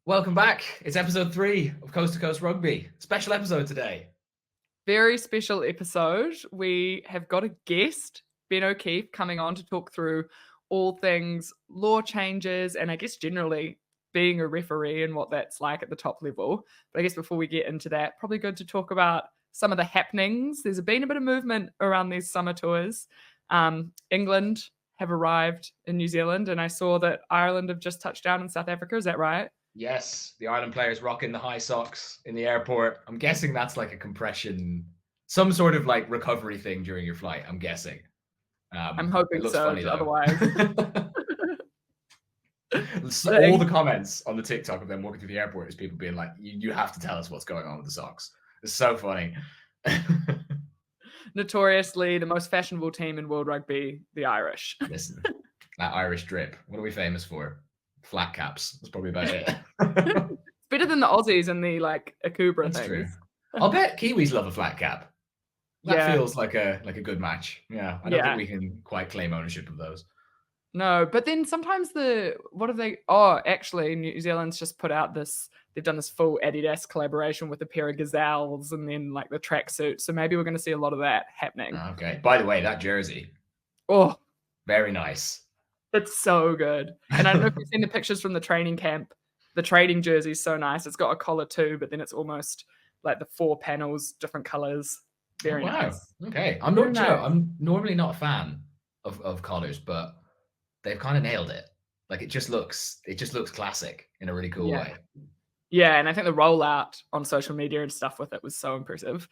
Welcome back. It's episode 3 of Coast to Coast Rugby. Special episode today. Very special episode. We have got a guest, Ben O'Keefe, coming on to talk through all things law changes and I guess generally being a referee and what that's like at the top level. But I guess before we get into that, probably good to talk about some of the happenings. There's been a bit of movement around these summer tours. England have arrived in New Zealand, and I saw that Ireland have just touched down in South Africa. Is that right? Yes, the Ireland players rocking the high socks in the airport. I'm guessing that's like a compression, some sort of like recovery thing during your flight, I'm guessing. I'm hoping it looks so, funny, though. otherwise. All the comments on the TikTok of them walking through the airport is people being like, you have to tell us what's going on with the socks. It's so funny. Notoriously the most fashionable team in world rugby, the Irish. Listen, that Irish drip. What are we famous for? Flat caps. That's probably about it. It's better than the Aussies and the Akubra things. True. I'll bet Kiwis love a flat cap. That feels like a good match. Yeah, I don't think we can quite claim ownership of those. No, but then sometimes actually New Zealand's just put out they've done this full Adidas collaboration with a pair of gazelles and then like the tracksuit. So maybe we're going to see a lot of that happening. Okay. By the way, that jersey. Oh, very nice. It's so good. And I don't know if you've seen the pictures from the training camp. The trading jersey is so nice. It's got a collar too, but then it's almost like the 4 panels, different colors. Very nice. Okay. I'm normally not a fan of collars, but they've kind of nailed it. Like it just looks classic in a really cool way. Yeah, and I think the rollout on social media and stuff with it was so impressive.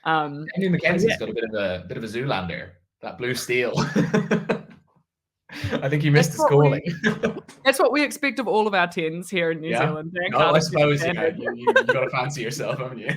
Amy McKenzie's got a bit of a Zoolander, that blue steel. I think he missed his calling. That's what we expect of all of our 10s here in New Zealand. No, I suppose you've got to fancy yourself, haven't you?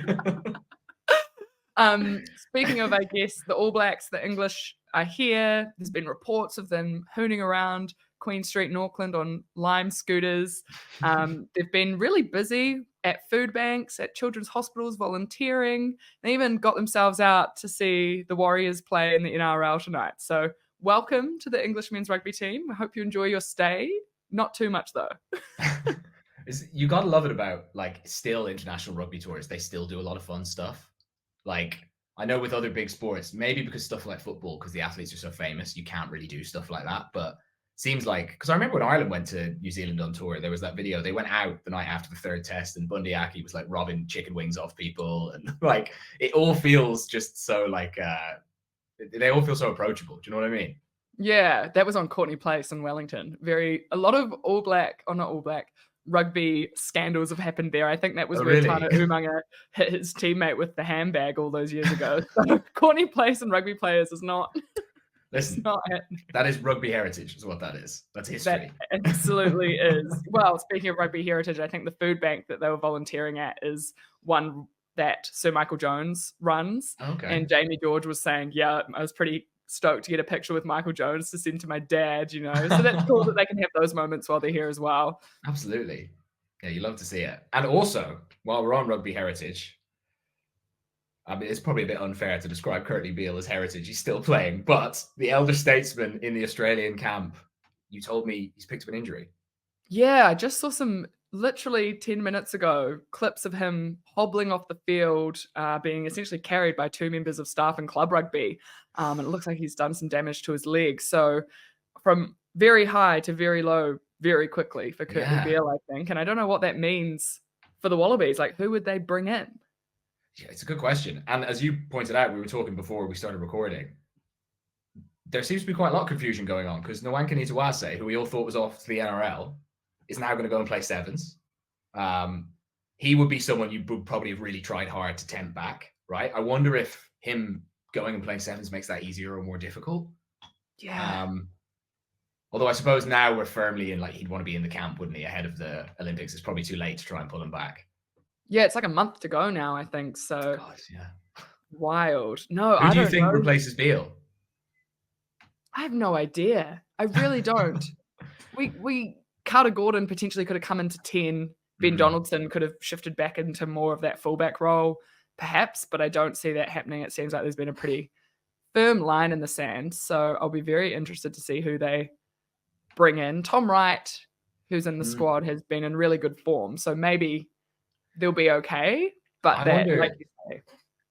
Speaking of, I guess, the All Blacks, the English are here. There's been reports of them hooning around Queen Street in Auckland on Lime scooters. They've been really busy at food banks, at children's hospitals, volunteering. They even got themselves out to see the Warriors play in the NRL tonight. So welcome to the English men's rugby team. I hope you enjoy your stay. Not too much, though. You got to love it about, still international rugby tours. They still do a lot of fun stuff. I know with other big sports, maybe because stuff like football, because the athletes are so famous, you can't really do stuff like that. But seems like, because I remember when Ireland went to New Zealand on tour, there was that video. They went out the night after the 3rd test and Bundy Aki was robbing chicken wings off people. And it all feels just so they all feel so approachable. Do you know what I mean? Yeah, that was on Courtney Place in Wellington. A lot of not All Black, rugby scandals have happened there. I think that was where Tana Umaga hit his teammate with the handbag all those years ago. So Courtney Place and rugby players is not... Listen, that is rugby heritage is what that is. That's history. That absolutely is. Well, speaking of rugby heritage, I think the food bank that they were volunteering at is one that Sir Michael Jones runs. Okay. And Jamie George was saying, I was pretty stoked to get a picture with Michael Jones to send to my dad, So that's cool that they can have those moments while they're here as well. Absolutely. Yeah, you love to see it. And also, while we're on rugby heritage, I mean, it's probably a bit unfair to describe Curtly Beal as heritage. He's still playing, but the elder statesman in the Australian camp, you told me he's picked up an injury. Yeah, I just saw some literally 10 minutes ago clips of him hobbling off the field, being essentially carried by 2 members of staff in club rugby. And it looks like he's done some damage to his leg. So from very high to very low, very quickly for Curtly Beal, I think. And I don't know what that means for the Wallabies. Who would they bring in? Yeah, it's a good question. And as you pointed out, we were talking before we started recording, there seems to be quite a lot of confusion going on because Nwankani Tuase, who we all thought was off to the NRL, is now going to go and play sevens. He would be someone you would probably have really tried hard to tempt back, right? I wonder if him going and playing sevens makes that easier or more difficult. Yeah. Although I suppose now we're firmly in, he'd want to be in the camp, wouldn't he, ahead of the Olympics? It's probably too late to try and pull him back. Yeah, it's a month to go now, I think. So God, yeah. Wild. No, Who do you think replaces Beal? I have no idea. I really don't. Carter Gordon potentially could have come into 10. Ben Donaldson could have shifted back into more of that fullback role, perhaps, but I don't see that happening. It seems like there's been a pretty firm line in the sand. So I'll be very interested to see who they bring in. Tom Wright who's in the squad, has been in really good form. So maybe they'll be okay. But like you say,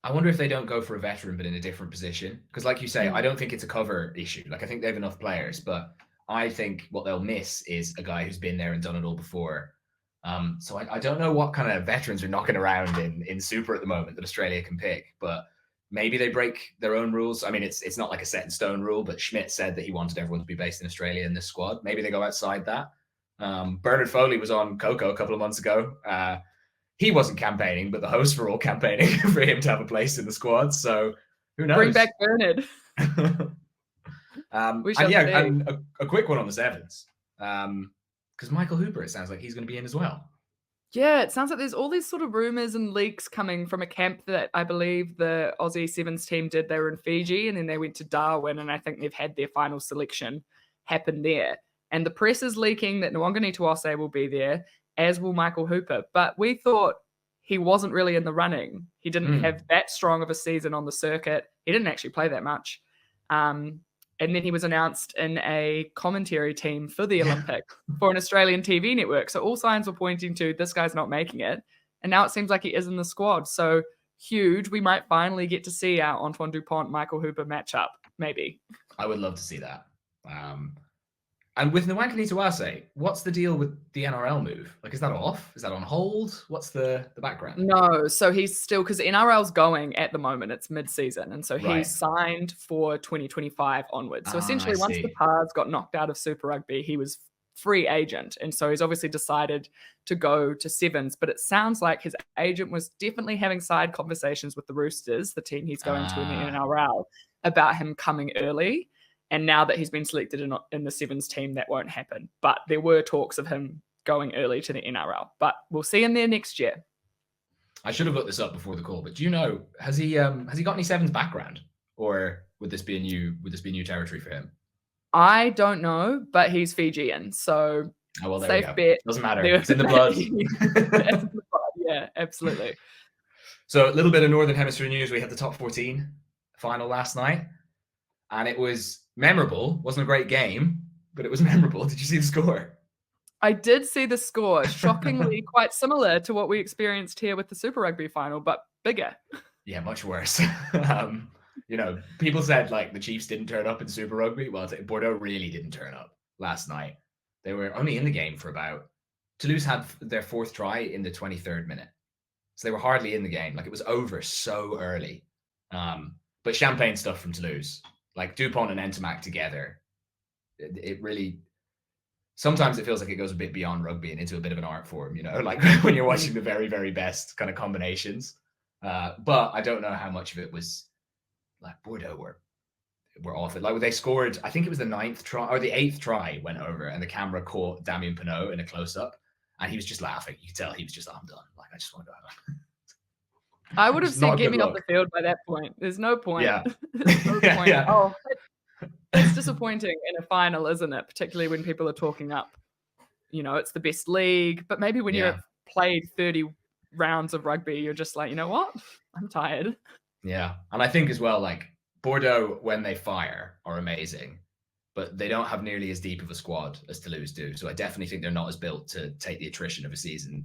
I wonder if they don't go for a veteran, but in a different position. Because like you say, I don't think it's a cover issue. Like I think they have enough players, but I think what they'll miss is a guy who's been there and done it all before. So I don't know what kind of veterans are knocking around in Super at the moment that Australia can pick, but maybe they break their own rules. I mean, it's not like a set in stone rule, but Schmidt said that he wanted everyone to be based in Australia in this squad. Maybe they go outside that. Bernard Foley was on Coco a couple of months ago. He wasn't campaigning, but the hosts were all campaigning for him to have a place in the squad. So who knows? Bring back Bernard. And a quick one on the sevens. Because Michael Hooper, it sounds like he's going to be in as well. Yeah, it sounds like there's all these sort of rumors and leaks coming from a camp that I believe the Aussie Sevens team did. They were in Fiji and then they went to Darwin, and I think they've had their final selection happen there. And the press is leaking that Nwangani Tuase will be there, as will Michael Hooper. But we thought he wasn't really in the running. He didn't have that strong of a season on the circuit. He didn't actually play that much. And then he was announced in a commentary team for the Olympics for an Australian TV network. So all signs were pointing to this guy's not making it. And now it seems like he is in the squad. So huge. We might finally get to see our Antoine Dupont, Michael Hooper matchup, maybe. I would love to see that. And with Nwangani Tuase, what's the deal with the NRL move? Like, is that off? Is that on hold? What's the background? No, so he's still, because NRL's going at the moment, it's mid-season. And so he's signed for 2025 onwards. So essentially, once the Pars got knocked out of Super Rugby, he was free agent. And so he's obviously decided to go to Sevens. But it sounds like his agent was definitely having side conversations with the Roosters, the team he's going to in the NRL, about him coming early. And now that he's been selected in the Sevens team, that won't happen. But there were talks of him going early to the NRL. But we'll see him there next year. I should have looked this up before the call, but do you know, has he got any Sevens background, or would this be new territory for him? I don't know, but he's Fijian, so safe bet. Doesn't matter. It's in the blood. Yeah, absolutely. So a little bit of Northern Hemisphere news. We had the top 14 final last night, and it was memorable. Wasn't a great game, but it was memorable. Did you see the score? I did see the score. Shockingly quite similar to what we experienced here with the Super Rugby final, but bigger. Yeah, much worse. People said like the Chiefs didn't turn up in Super Rugby. Well, Bordeaux really didn't turn up last night. They were only in the game for Toulouse had their fourth try in the 23rd minute. So they were hardly in the game. Like, it was over so early. But champagne stuff from Toulouse. Like DuPont and Entomac together, it really, sometimes it feels like it goes a bit beyond rugby and into a bit of an art form, like when you're watching the very, very best kind of combinations. But I don't know how much of it was like Bordeaux were off it. Like they scored, I think it was the 9th try or the 8th try went over, and the camera caught Damien Penaud in a close-up, and he was just laughing. You could tell he was just, I'm done. Like, I just want to go home. I would have said, get me off the field by that point. There's no point. Yeah. There's no point. Yeah. Oh, it's disappointing in a final, isn't it? Particularly when people are talking up, it's the best league. But maybe when you've played 30 rounds of rugby, you're just like, you know what? I'm tired. Yeah. And I think as well, like Bordeaux, when they fire, are amazing, but they don't have nearly as deep of a squad as Toulouse do. So I definitely think they're not as built to take the attrition of a season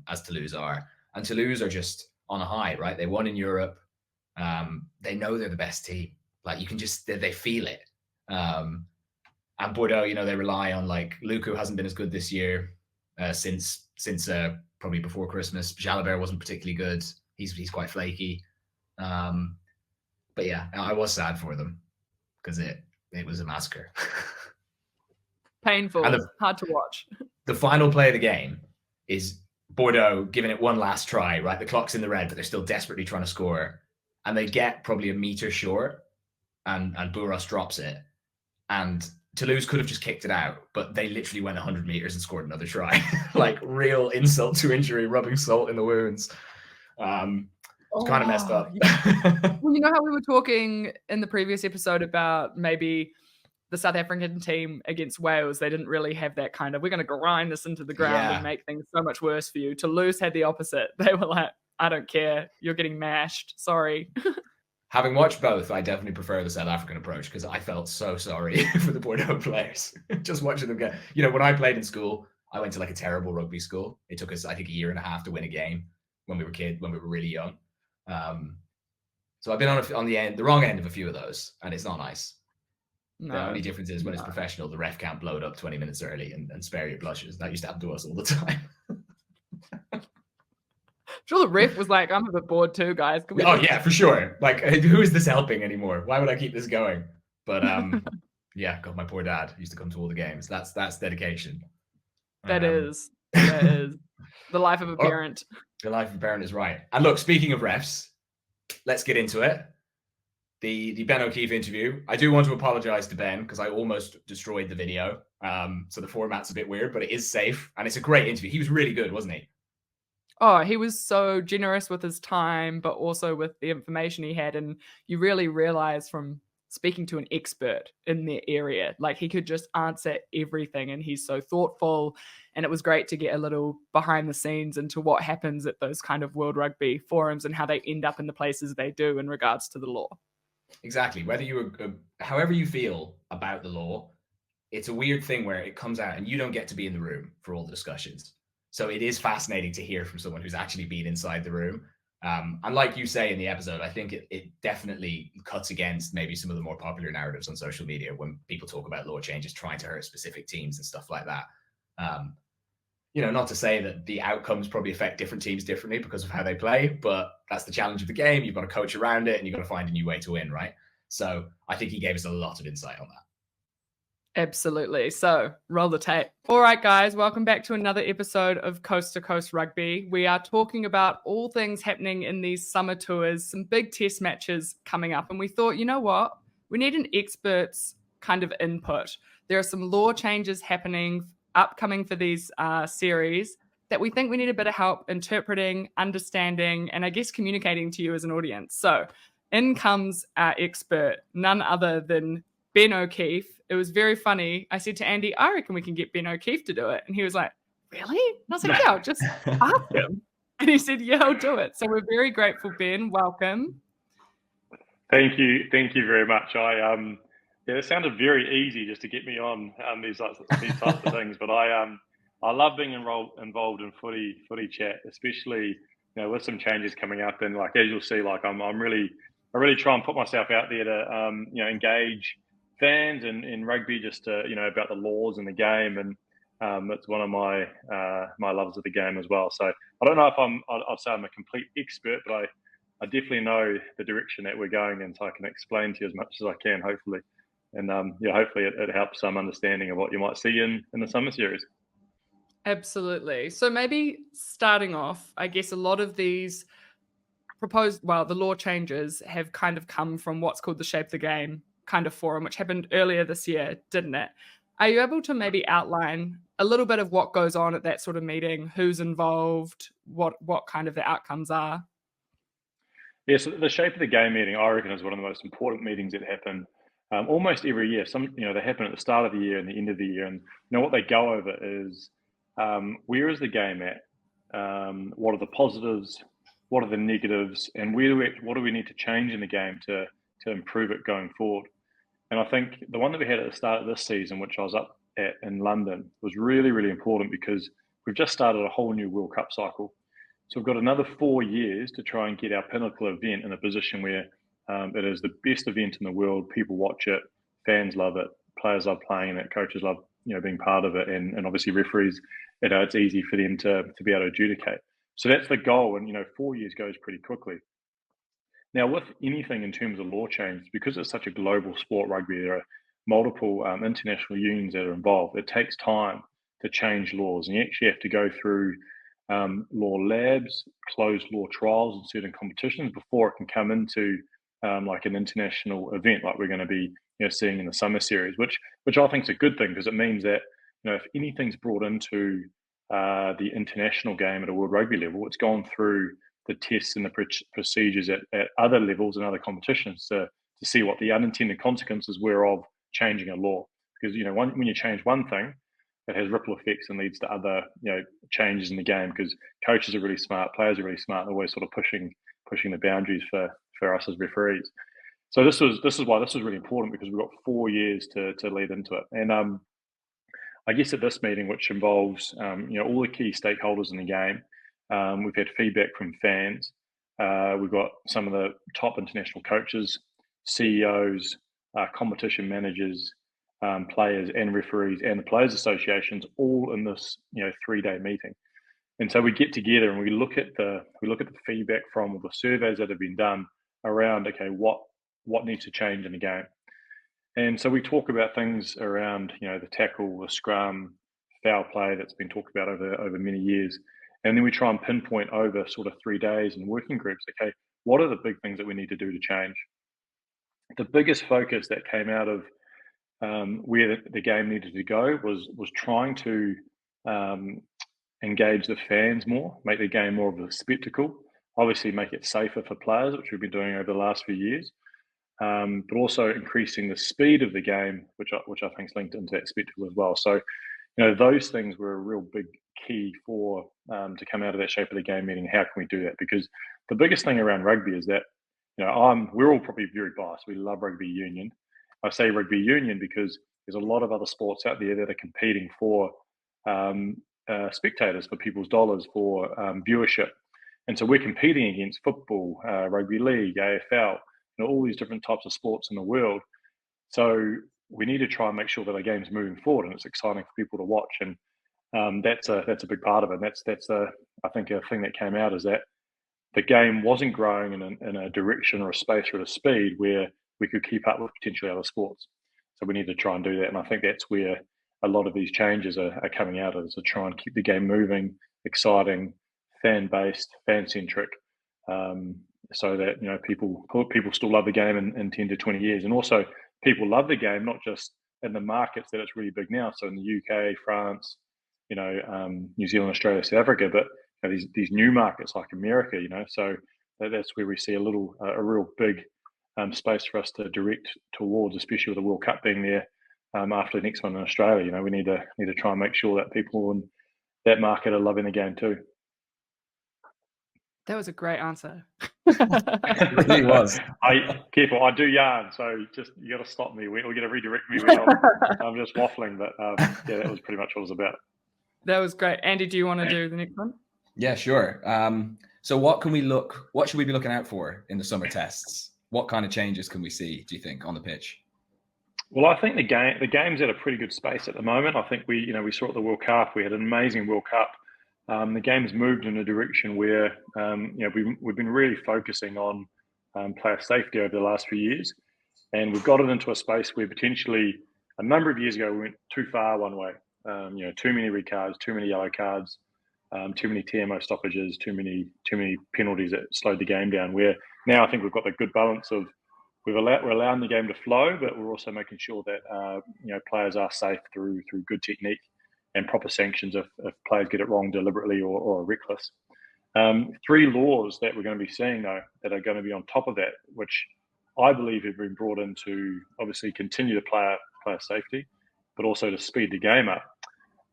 as Toulouse are. And Toulouse are just on a high, right? They won in Europe. They know they're the best team. Like, you can just, they feel it. And Bordeaux, they rely on, like, Luku hasn't been as good this year since probably before Christmas. Jalabert wasn't particularly good. He's quite flaky. But yeah, I was sad for them because it was a massacre. Painful. Hard to watch. The final play of the game is Bordeaux giving it one last try, right? The clock's in the red, but they're still desperately trying to score. And they get probably a meter short, and Buros drops it. And Toulouse could have just kicked it out, but they literally went 100 meters and scored another try. Like, real insult to injury, rubbing salt in the wounds. It's kind of messed up. Well, you know how we were talking in the previous episode about maybe the South African team against Wales, they didn't really have that kind of, we're going to grind this into the ground and make things so much worse for you. Toulouse had the opposite. They were like, I don't care. You're getting mashed. Sorry. Having watched both, I definitely prefer the South African approach because I felt so sorry for the Bordeaux players. Just watching them get, when I played in school, I went to like a terrible rugby school. It took us, I think, a year and a half to win a game when we were really young. So I've been on the wrong end of a few of those, and it's not nice. The only difference is when it's professional, the ref can't blow it up 20 minutes early and spare your blushes. That used to happen to us all the time. Sure, the ref was like, I'm a bit bored too, guys. Oh yeah, for sure. Like, who is this helping anymore? Why would I keep this going? But yeah, God, my poor dad used to come to all the games. That's dedication. That is the life of a parent. The life of a parent is right. And look, speaking of refs, let's get into it. The Ben O'Keefe interview. I do want to apologize to Ben because I almost destroyed the video. So the format's a bit weird, but it is safe. And it's a great interview. He was really good, wasn't he? Oh, he was so generous with his time, but also with the information he had. And you really realize from speaking to an expert in their area, like he could just answer everything. And he's so thoughtful. And it was great to get a little behind the scenes into what happens at those kind of World Rugby forums and how they end up in the places they do in regards to the law. Exactly. Whether you, however you feel about the law, it's a weird thing where it comes out and you don't get to be in the room for all the discussions. So it is fascinating to hear from someone who's actually been inside the room. And like you say in the episode, I think it definitely cuts against maybe some of the more popular narratives on social media when people talk about law changes trying to hurt specific teams and stuff like that. Not to say that the outcomes probably affect different teams differently because of how they play, but that's the challenge of the game. You've got to coach around it and you've got to find a new way to win, right? So I think he gave us a lot of insight on that. Absolutely. So roll the tape. All right, guys, welcome back to another episode of Coast to Coast Rugby. We are talking about all things happening in these summer tours, some big test matches coming up. And we thought, you know what? We need an expert's kind of input. There are some law changes upcoming for these series that we think we need a bit of help interpreting, understanding, and I guess communicating to you as an audience. So in comes our expert, none other than Ben O'Keefe. It was very funny. I said to Andy, I reckon we can get Ben O'Keefe to do it. And he was like, really? And I was like, yeah, I'll just ask him. And he said, yeah, I'll do it. So we're very grateful, Ben. Welcome. Thank you. Thank you very much. It sounded very easy just to get me on these types of things. But I love being involved in footy chat, especially with some changes coming up. And like as you'll see, like I really try and put myself out there to engage fans in rugby, just to, about the laws in the game, and it's one of my loves of the game as well. So I don't know if I'd say I'm a complete expert, but I definitely know the direction that we're going in, so I can explain to you as much as I can, hopefully, and hopefully it helps some understanding of what you might see in the summer series. Absolutely. So maybe starting off, I guess a lot of these the law changes have kind of come from what's called the Shape the Game kind of forum, which happened earlier this year, didn't it? Are you able to maybe outline a little bit of what goes on at that sort of meeting, who's involved, what kind of the outcomes are? Yeah, so the Shape of the Game meeting, I reckon, is one of the most important meetings that happen almost every year. They happen at the start of the year and the end of the year, and what they go over is where is the game at? What are the positives? What are the negatives? And what do we need to change in the game to improve it going forward? And I think the one that we had at the start of this season, which I was up at in London, was really, really important because we've just started a whole new World Cup cycle. So we've got another 4 years to try and get our pinnacle event in a position where it is the best event in the world. People watch it, fans love it, players love playing it, coaches love being part of it, and obviously referees, it's easy for them to be able to adjudicate. So that's the goal, and 4 years goes pretty quickly. Now, with anything in terms of law change, because it's such a global sport, rugby, there are multiple international unions that are involved. It takes time to change laws, and you actually have to go through law labs, closed law trials in certain competitions before it can come into like an international event like we're going to be seeing in the summer series, which I think is a good thing, because it means that if anything's brought into the international game at a World Rugby level, it's gone through the tests and the procedures at other levels and other competitions to see what the unintended consequences were of changing a law. Because when you change one thing, it has ripple effects and leads to other changes in the game, because coaches are really smart, players are really smart, they're always sort of pushing the boundaries for us as referees. So this is why this is really important, because we've got 4 years to lead into it. And I guess at this meeting, which involves all the key stakeholders in the game, we've had feedback from fans. We've got some of the top international coaches, CEOs, competition managers, players and referees, and the players' associations, all in this 3-day meeting. And so we get together and we look at the feedback from all the surveys that have been done around what needs to change in the game. And so we talk about things around the tackle, the scrum, foul play that's been talked about over many years. And then we try and pinpoint over sort of 3 days in working groups, okay, what are the big things that we need to do to change? The biggest focus that came out of where the game needed to go was trying to engage the fans more, make the game more of a spectacle, obviously make it safer for players, which we've been doing over the last few years, but also increasing the speed of the game, which I think is linked into that spectacle as well. So, those things were a real big key for to come out of that shape of the game meeting. How can we do that? Because the biggest thing around rugby is that we're all probably very biased. We love rugby union. I say rugby union because there's a lot of other sports out there that are competing for spectators, for people's dollars, for viewership. And so we're competing against football, rugby league, AFL, all these different types of sports in the world. So we need to try and make sure that our game's moving forward and it's exciting for people to watch. And that's a big part of it. And that's I think a thing that came out is that the game wasn't growing in a direction or a space or a speed where we could keep up with potentially other sports. So we need to try and do that. And I think that's where a lot of these changes are coming out of, is to try and keep the game moving, exciting, fan-based, fan-centric, so that people still love the game in 10 to 20 years. And also people love the game, not just in the markets that it's really big now. So in the UK, France, New Zealand, Australia, South Africa, but these new markets like America, so that's where we see a real big space for us to direct towards, especially with the World Cup being there after the next one in Australia. We need to try and make sure that people in that market are loving the game too. That was a great answer. It really was. Careful, I do yarn, so just you got to stop me. We're going to redirect me when I'm just waffling, but yeah, that was pretty much what it was about. That was great. Andy, do you want to do the next one? Yeah, sure. So what should we be looking out for in the summer tests? What kind of changes can we see, do you think, on the pitch? Well, I think the game's at a pretty good space at the moment. I think we saw at the World Cup, we had an amazing World Cup. The game's moved in a direction where we've been really focusing on player safety over the last few years, and we've got it into a space where potentially a number of years ago we went too far one way. Too many red cards, too many yellow cards, too many TMO stoppages, too many penalties that slowed the game down. Where now I think we've got the good balance of we're allowing the game to flow, but we're also making sure that players are safe through good technique and proper sanctions if players get it wrong deliberately or are reckless. 3 laws that we're going to be seeing though that are going to be on top of that, which I believe have been brought in to obviously continue the player safety, but also to speed the game up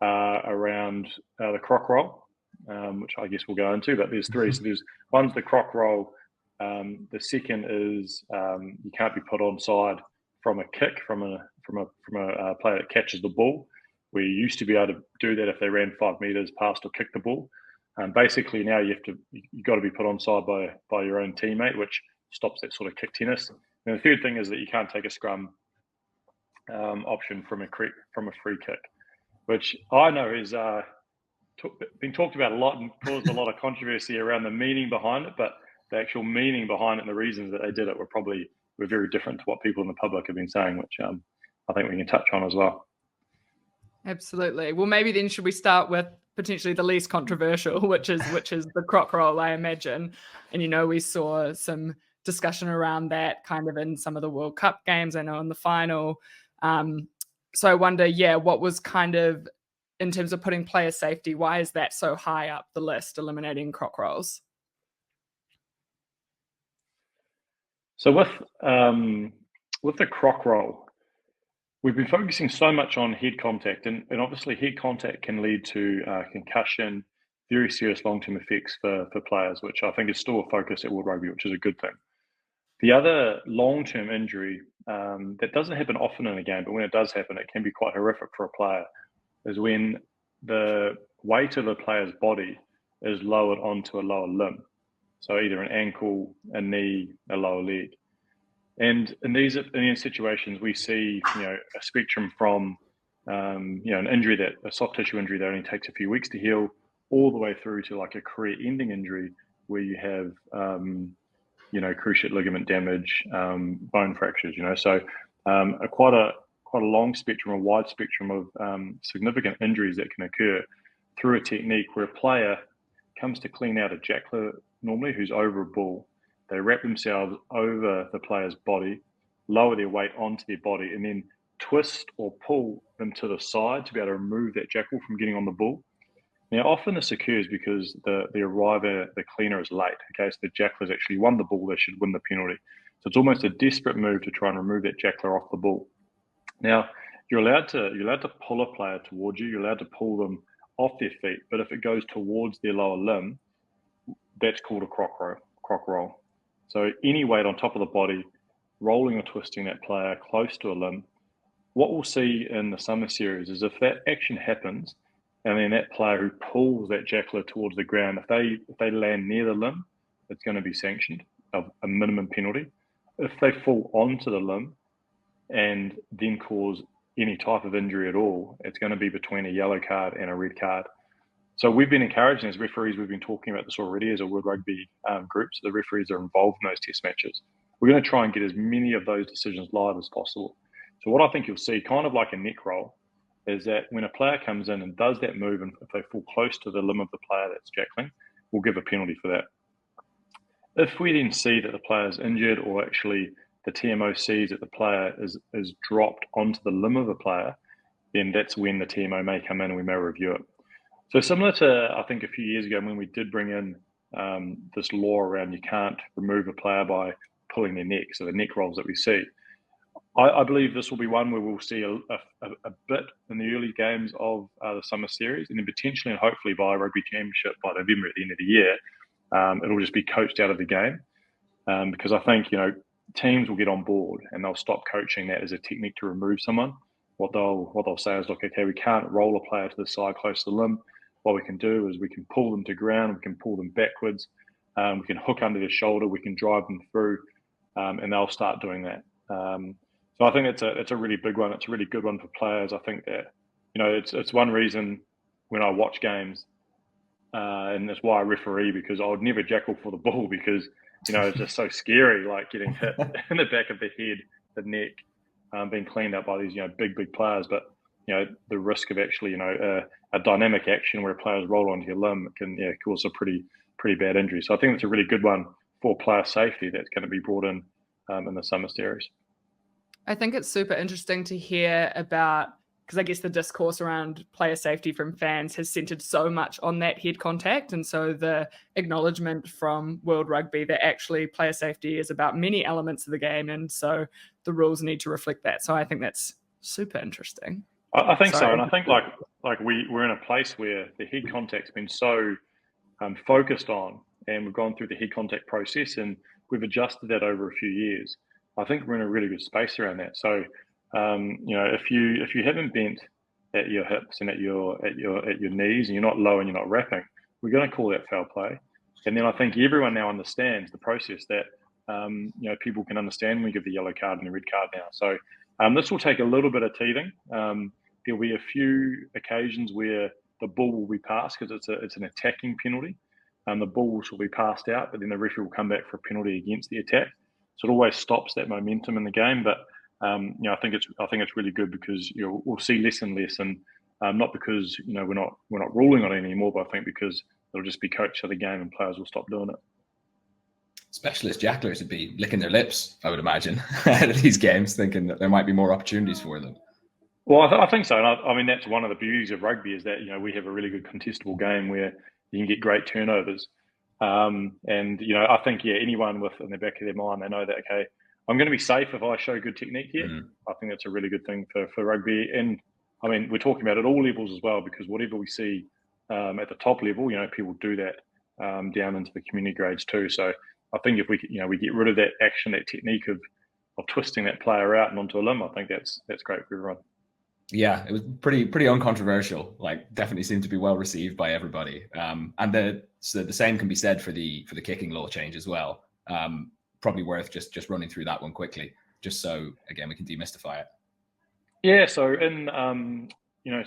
around the Croc Roll, which I guess we'll go into. But there's 3. So one's the Croc Roll. The second is you can't be put onside from a kick from a player that catches the ball. We used to be able to do that if they ran 5 meters past or kicked the ball. Basically now you've got to be put onside by your own teammate, which stops that sort of kick tennis. And the third thing is that you can't take a scrum option from a free kick, which I know is been talked about a lot and caused a lot of controversy around the meaning behind it. But the actual meaning behind it and the reasons that they did it were very different to what people in the public have been saying, which I think we can touch on as well. Absolutely. Well, maybe then should we start with potentially the least controversial, which is the Croc Roll, I imagine. And we saw some discussion around that kind of in some of the World Cup games, I know in the final. So I wonder, what was kind of, in terms of putting player safety, why is that so high up the list, eliminating Croc Rolls? So with the Croc Roll, we've been focusing so much on head contact, and obviously head contact can lead to concussion, very serious long-term effects for players, which I think is still a focus at World Rugby, which is a good thing. The other long-term injury that doesn't happen often in a game, but when it does happen, it can be quite horrific for a player, is when the weight of the player's body is lowered onto a lower limb. So either an ankle, a knee, a lower leg. And in these situations, we see, a spectrum from, an injury a soft tissue injury that only takes a few weeks to heal, all the way through to like a career-ending injury where you have, cruciate ligament damage, bone fractures. So quite a long spectrum, a wide spectrum of significant injuries that can occur through a technique where a player comes to clean out a jackler normally who's over a bull. They wrap themselves over the player's body, lower their weight onto their body, and then twist or pull them to the side to be able to remove that jackal from getting on the bull. Now, often this occurs because the arriver, the cleaner, is late. Okay, so the jackal has actually won the bull; they should win the penalty. So it's almost a desperate move to try and remove that jackler off the bull. Now, you're allowed to pull a player towards you. You're allowed to pull them off their feet, but if it goes towards their lower limb, that's called a croc roll. So any weight on top of the body, rolling or twisting that player close to a limb. What we'll see in the summer series is if that action happens, and then that player who pulls that jackler towards the ground, if they land near the limb, it's going to be sanctioned of a minimum penalty. If they fall onto the limb and then cause any type of injury at all, it's going to be between a yellow card and a red card. So we've been encouraging as referees, we've been talking about this already as a World Rugby group, so the referees are involved in those test matches. We're going to try and get as many of those decisions live as possible. So what I think you'll see, kind of like a neck roll, is that when a player comes in and does that move, and if they fall close to the limb of the player that's jackling, we'll give a penalty for that. If we then see that the player is injured, or actually the TMO sees that the player is dropped onto the limb of the player, then that's when the TMO may come in and we may review it. So similar to, I think, a few years ago when we did bring in this law around you can't remove a player by pulling their neck, so the neck rolls that we see. I believe this will be one where we'll see a bit in the early games of the summer series, and then potentially and hopefully by Rugby Championship by November at the end of the year, it'll just be coached out of the game. Because I think, teams will get on board and they'll stop coaching that as a technique to remove someone. What they'll say is, look, okay, we can't roll a player to the side close to the limb. What we can do is we can pull them to ground, we can pull them backwards, we can hook under their shoulder, we can drive them through, and they'll start doing that. So I think it's a really big one. It's a really good one for players. I think that, it's one reason when I watch games, and that's why I referee, because I would never jackal for the ball because, it's just so scary, like getting hit in the back of the head, the neck, being cleaned up by these, big players. But, the risk of actually, a dynamic action where players roll onto your limb can cause a pretty bad injury. So I think it's a really good one for player safety that's going to be brought in the summer series. I think it's super interesting to hear about, because I guess the discourse around player safety from fans has centered so much on that head contact. And so the acknowledgement from World Rugby that actually player safety is about many elements of the game. And so the rules need to reflect that. So I think that's super interesting. I think so. And I think like we're in a place where the head contact's been so focused on, and we've gone through the head contact process and we've adjusted that over a few years. I think we're in a really good space around that. So, if you haven't bent at your hips and at your knees, and you're not low and you're not wrapping, we're going to call that foul play. And then I think everyone now understands the process that people can understand when we give the yellow card and the red card now. So this will take a little bit of teething. There'll be a few occasions where the ball will be passed because it's an attacking penalty. The balls will be passed out, but then the referee will come back for a penalty against the attack. So it always stops that momentum in the game. But I think it's really good because we'll see less and less, and not because we're not ruling on it anymore, but I think because it'll just be coached of the game and players will stop doing it. Specialist jacklers would be licking their lips, I would imagine, at these games, thinking that there might be more opportunities for them. Well, I think so. And I mean, that's one of the beauties of rugby is that, we have a really good contestable game where you can get great turnovers. And, I think, anyone with in the back of their mind, they know that, okay, I'm going to be safe if I show good technique here. I think that's a really good thing for rugby. And, I mean, we're talking about at all levels as well, because whatever we see at the top level, people do that down into the community grades too. So I think if we get rid of that action, that technique of twisting that player out and onto a limb, I think that's great for everyone. Yeah, it was pretty uncontroversial. Like, definitely seemed to be well received by everybody. And the same can be said for the kicking law change as well. Probably worth just running through that one quickly, just so again we can demystify it. Yeah, so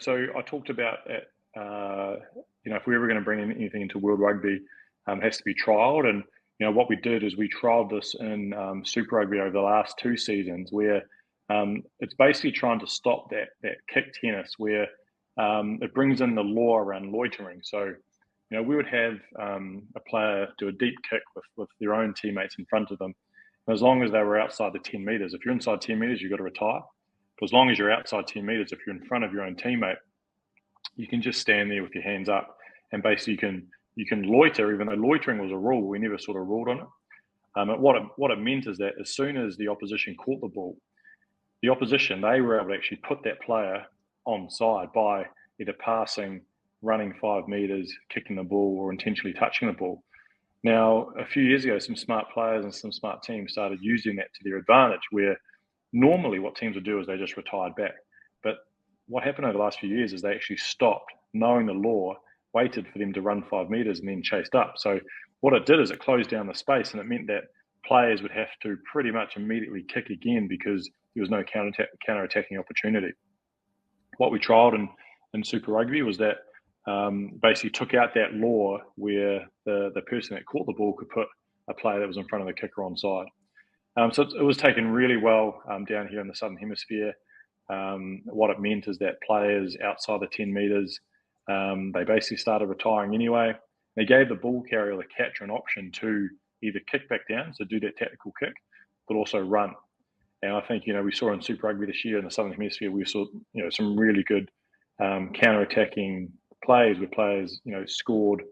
so I talked about it, if we were going to bring anything into World Rugby, it has to be trialled. And, what we did is we trialled this in Super Rugby over the last 2 seasons, where it's basically trying to stop that kick tennis, where it brings in the law around loitering. So, we would have a player do a deep kick with their own teammates in front of them. And as long as they were outside the 10 metres, if you're inside 10 metres, you've got to retire. But as long as you're outside 10 metres, if you're in front of your own teammate, you can just stand there with your hands up, and basically you can loiter, even though loitering was a rule. We never sort of ruled on it. And what it meant is that as soon as the opposition caught the ball, the opposition, they were able to actually put that player onside by either passing, running 5 metres, kicking the ball, or intentionally touching the ball. Now, a few years ago, some smart players and some smart teams started using that to their advantage, where normally what teams would do is they just retired back. But what happened over the last few years is they actually stopped, knowing the law, waited for them to run 5 metres and then chased up. So what it did is it closed down the space, and it meant that players would have to pretty much immediately kick again because there was no counter-attacking opportunity. What we trialled in Super Rugby was that basically took out that law where the person that caught the ball could put a player that was in front of the kicker onside. So it was taken really well down here in the Southern Hemisphere. What it meant is that players outside the 10 metres, they basically started retiring anyway. They gave the ball carrier or the catcher an option to either kick back down, so do that tactical kick, but also run. And I think, we saw in Super Rugby this year in the Southern Hemisphere, we saw, some really good counter-attacking plays where players, scored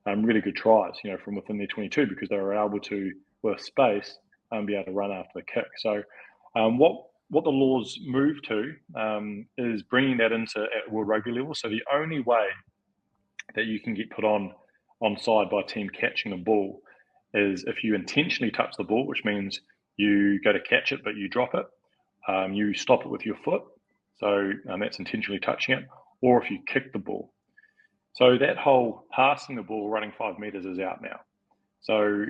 really good tries, from within their 22 because they were able to, with space, be able to run after the kick. So what the laws move to is bringing that into at World Rugby level. So the only way that you can get put onside by a team catching a ball is if you intentionally touch the ball, which means you go to catch it but you drop it. You stop it with your foot, so that's intentionally touching it, or if you kick the ball. So that whole passing the ball, running 5 metres is out now. So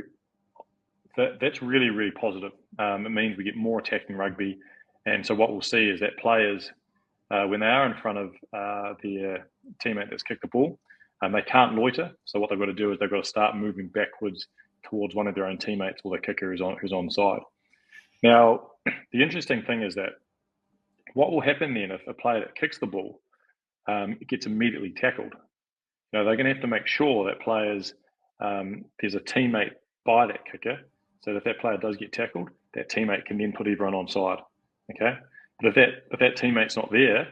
that's really, really positive. It means we get more attacking rugby. And so what we'll see is that players, when they are in front of their teammate that's kicked the ball, they can't loiter. So what they've got to do is they've got to start moving backwards towards one of their own teammates or the kicker who's onside. Now, the interesting thing is that what will happen then if a player that kicks the ball gets immediately tackled? They're going to have to make sure that players, there's a teammate by that kicker, so that if that player does get tackled, that teammate can then put everyone onside. Okay, but if that teammate's not there,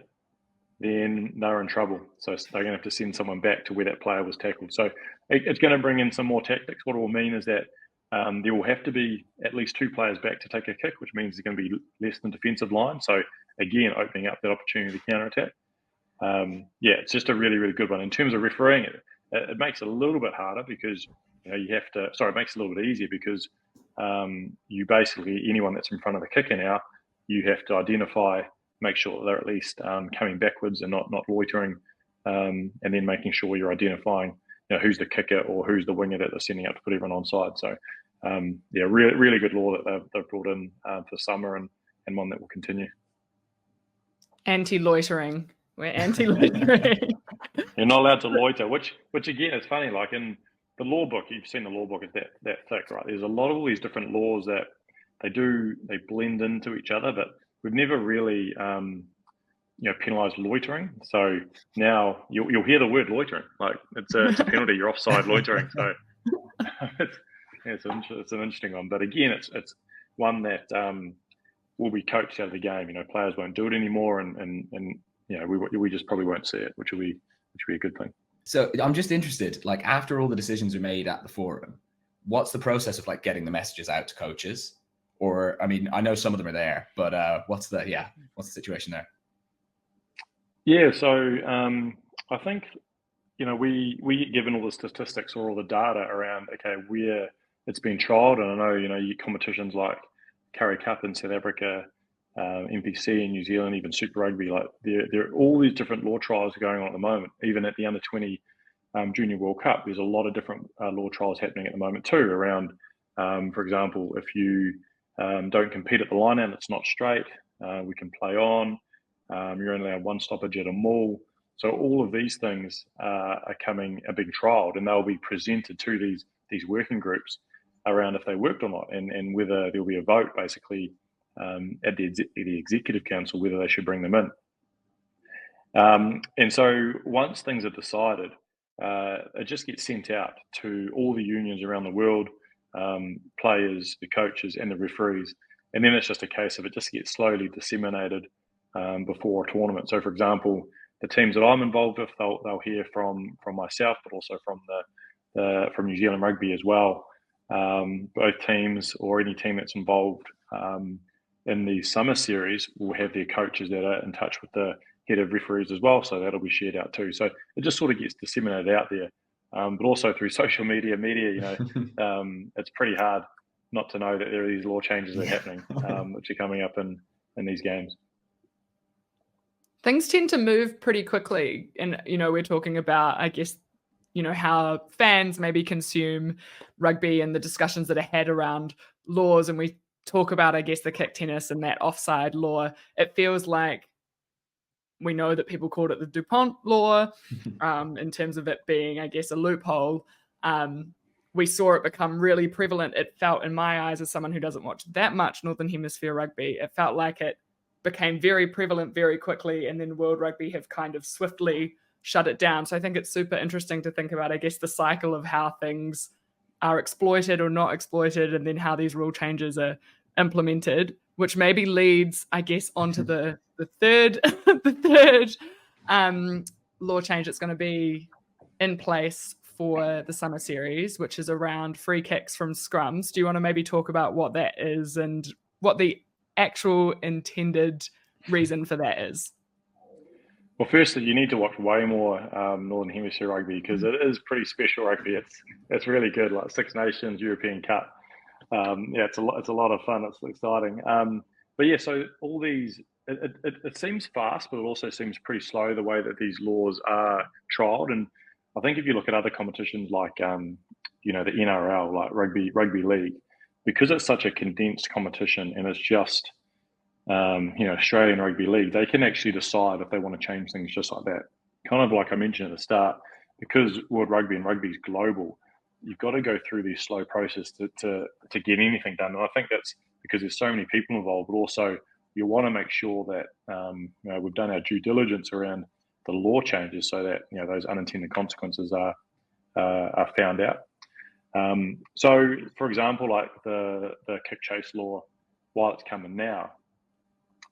then they're in trouble. So they're going to have to send someone back to where that player was tackled. So it's going to bring in some more tactics. What it will mean is that there will have to be at least 2 players back to take a kick, which means there's going to be less than defensive line. So again, opening up that opportunity to counter-attack. It's just a really, really good one. In terms of refereeing it makes it a little bit harder because it makes it a little bit easier because you basically, anyone that's in front of the kicker now, you have to identify, make sure that they're at least coming backwards and not loitering, and then making sure you're identifying, who's the kicker or who's the winger that they're sending out to put everyone onside. So, really, really good law that they've brought in for summer and one that will continue. Anti-loitering. We're anti-loitering. You're not allowed to loiter, which again is funny. Like in the law book, you've seen the law book is that thick, right? There's a lot of all these different laws that they blend into each other, but we've never really penalised loitering. So now you'll hear the word loitering, like it's a penalty. You're offside loitering. So it's an interesting one. But again, it's one that will be coached out of the game. Players won't do it anymore, and we just probably won't see it, which will be a good thing. So I'm just interested, like after all the decisions are made at the forum, what's the process of like getting the messages out to coaches? Or, I mean, I know some of them are there, but what's the situation there? Yeah, so I think, we get given all the statistics or all the data around, okay, where it's been trialled. And I know, you get competitions like Currie Cup in South Africa, NPC in New Zealand, even Super Rugby. Like there are all these different law trials going on at the moment. Even at the under 20 Junior World Cup, there's a lot of different law trials happening at the moment too. Around, for example, if you don't compete at the line and it's not straight, we can play on. You're only allowed one stoppage at a maul. So all of these things are coming a big trial, and they'll be presented to these working groups around if they worked or not, and whether there'll be a vote basically at the executive council whether they should bring them in. And so once things are decided, it just gets sent out to all the unions around the world, players, the coaches, and the referees, and then it's just a case of it just gets slowly disseminated before a tournament. So, for example, the teams that I'm involved with, they'll hear from myself, but also from New Zealand Rugby as well. Both teams or any team that's involved in the summer series will have their coaches that are in touch with the head of referees as well, so that'll be shared out too. So it just sort of gets disseminated out there, but also through social media. It's pretty hard not to know that there are these law changes that are happening, which are coming up in these games. Things tend to move pretty quickly, and we're talking about, I guess, how fans maybe consume rugby and the discussions that are had around laws, and we talk about, I guess, the kick tennis and that offside law. It feels like we know that people called it the DuPont Law in terms of it being, I guess, a loophole. We saw it become really prevalent. It felt, in my eyes, as someone who doesn't watch that much Northern Hemisphere rugby, it felt like it became very prevalent very quickly, and then World Rugby have kind of swiftly shut it down. So I think it's super interesting to think about, I guess, the cycle of how things are exploited or not exploited, and then how these rule changes are implemented, which maybe leads, I guess, onto the third law change that's going to be in place for the summer series, which is around free kicks from scrums. Do you want to maybe talk about what that is and what the actual intended reason for that is? Well, firstly, you need to watch way more Northern Hemisphere rugby, because it is pretty special rugby. It's really good, like Six Nations, European Cup. It's a lot of fun. It's exciting. But yeah, so all these, it seems fast, but it also seems pretty slow the way that these laws are trialled. And I think if you look at other competitions like the NRL, like rugby league, because it's such a condensed competition and it's just Australian Rugby League, they can actually decide if they want to change things just like that. Kind of like I mentioned at the start, because World Rugby and rugby is global, you've got to go through this slow process to get anything done. And I think that's because there's so many people involved, but also you want to make sure that we've done our due diligence around the law changes, so that those unintended consequences are found out. So, for example, like the kick chase law, while it's coming now,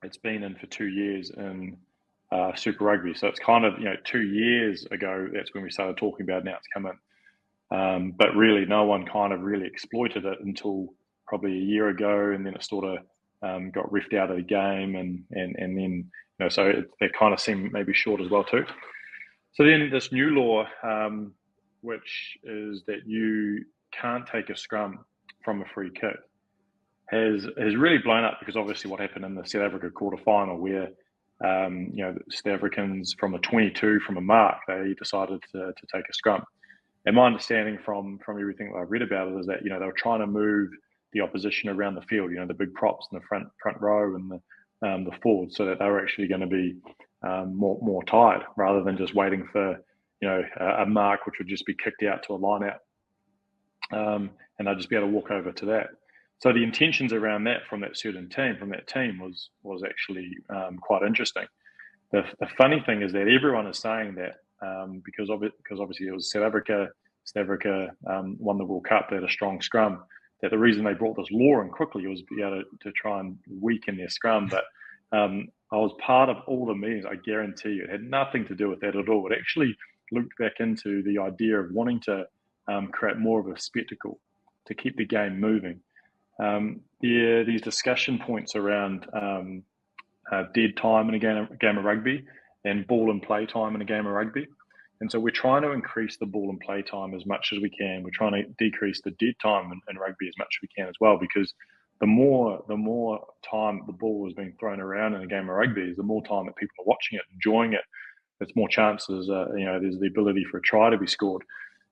it's been in for 2 years in Super Rugby. So it's kind of 2 years ago, that's when we started talking about it. Now it's come in. But really, no one kind of really exploited it until probably a year ago, and then it sort of got riffed out of the game, and then so it kind of seemed maybe short as well too. So then this new law, which is that you can't take a scrum from a free kick, has really blown up, because obviously what happened in the South Africa quarterfinal, where the South Africans from a 22 from a mark, they decided to take a scrum. And my understanding from everything that I've read about it is that they were trying to move the opposition around the field, the big props in the front row and the forwards, so that they were actually going to be more tired, rather than just waiting for a mark which would just be kicked out to a line out, and they'd just be able to walk over to that. So the intentions around that from that team was actually quite interesting. The funny thing is that everyone is saying that because obviously it was South Africa won the World Cup, they had a strong scrum, that the reason they brought this law in quickly was to be able to try and weaken their scrum. But I was part of all the meetings. I guarantee you, it had nothing to do with that at all. It actually looped back into the idea of wanting to create more of a spectacle, to keep the game moving. These discussion points around dead time in a game of rugby and ball and play time in a game of rugby. And so we're trying to increase the ball and play time as much as we can. We're trying to decrease the dead time in rugby as much as we can as well, because the more time the ball is being thrown around in a game of rugby, is the more time that people are watching it, enjoying it. There's more chances, there's the ability for a try to be scored.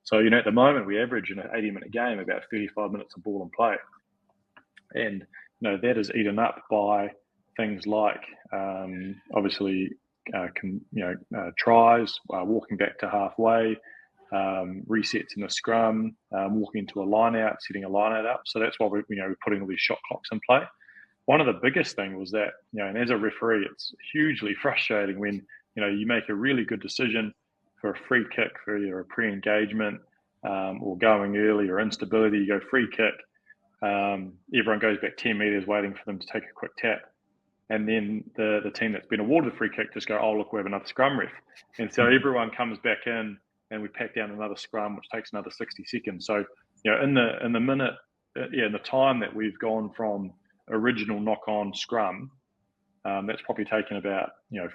So, at the moment we average in an 80-minute game about 35 minutes of ball and play. And, that is eaten up by things like, obviously, tries, walking back to halfway, resets in a scrum, walking into a line out, setting a line out up. So that's why we're putting all these shot clocks in play. One of the biggest things was that, and as a referee, it's hugely frustrating when, you make a really good decision for a free kick for either a pre-engagement or going early or instability. You go free kick, everyone goes back 10 metres waiting for them to take a quick tap. And then the team that's been awarded the free kick just go, oh, look, we have another scrum ref. And so everyone comes back in and we pack down another scrum, which takes another 60 seconds. So, in the minute, in the time that we've gone from original knock-on scrum, that's probably taken about,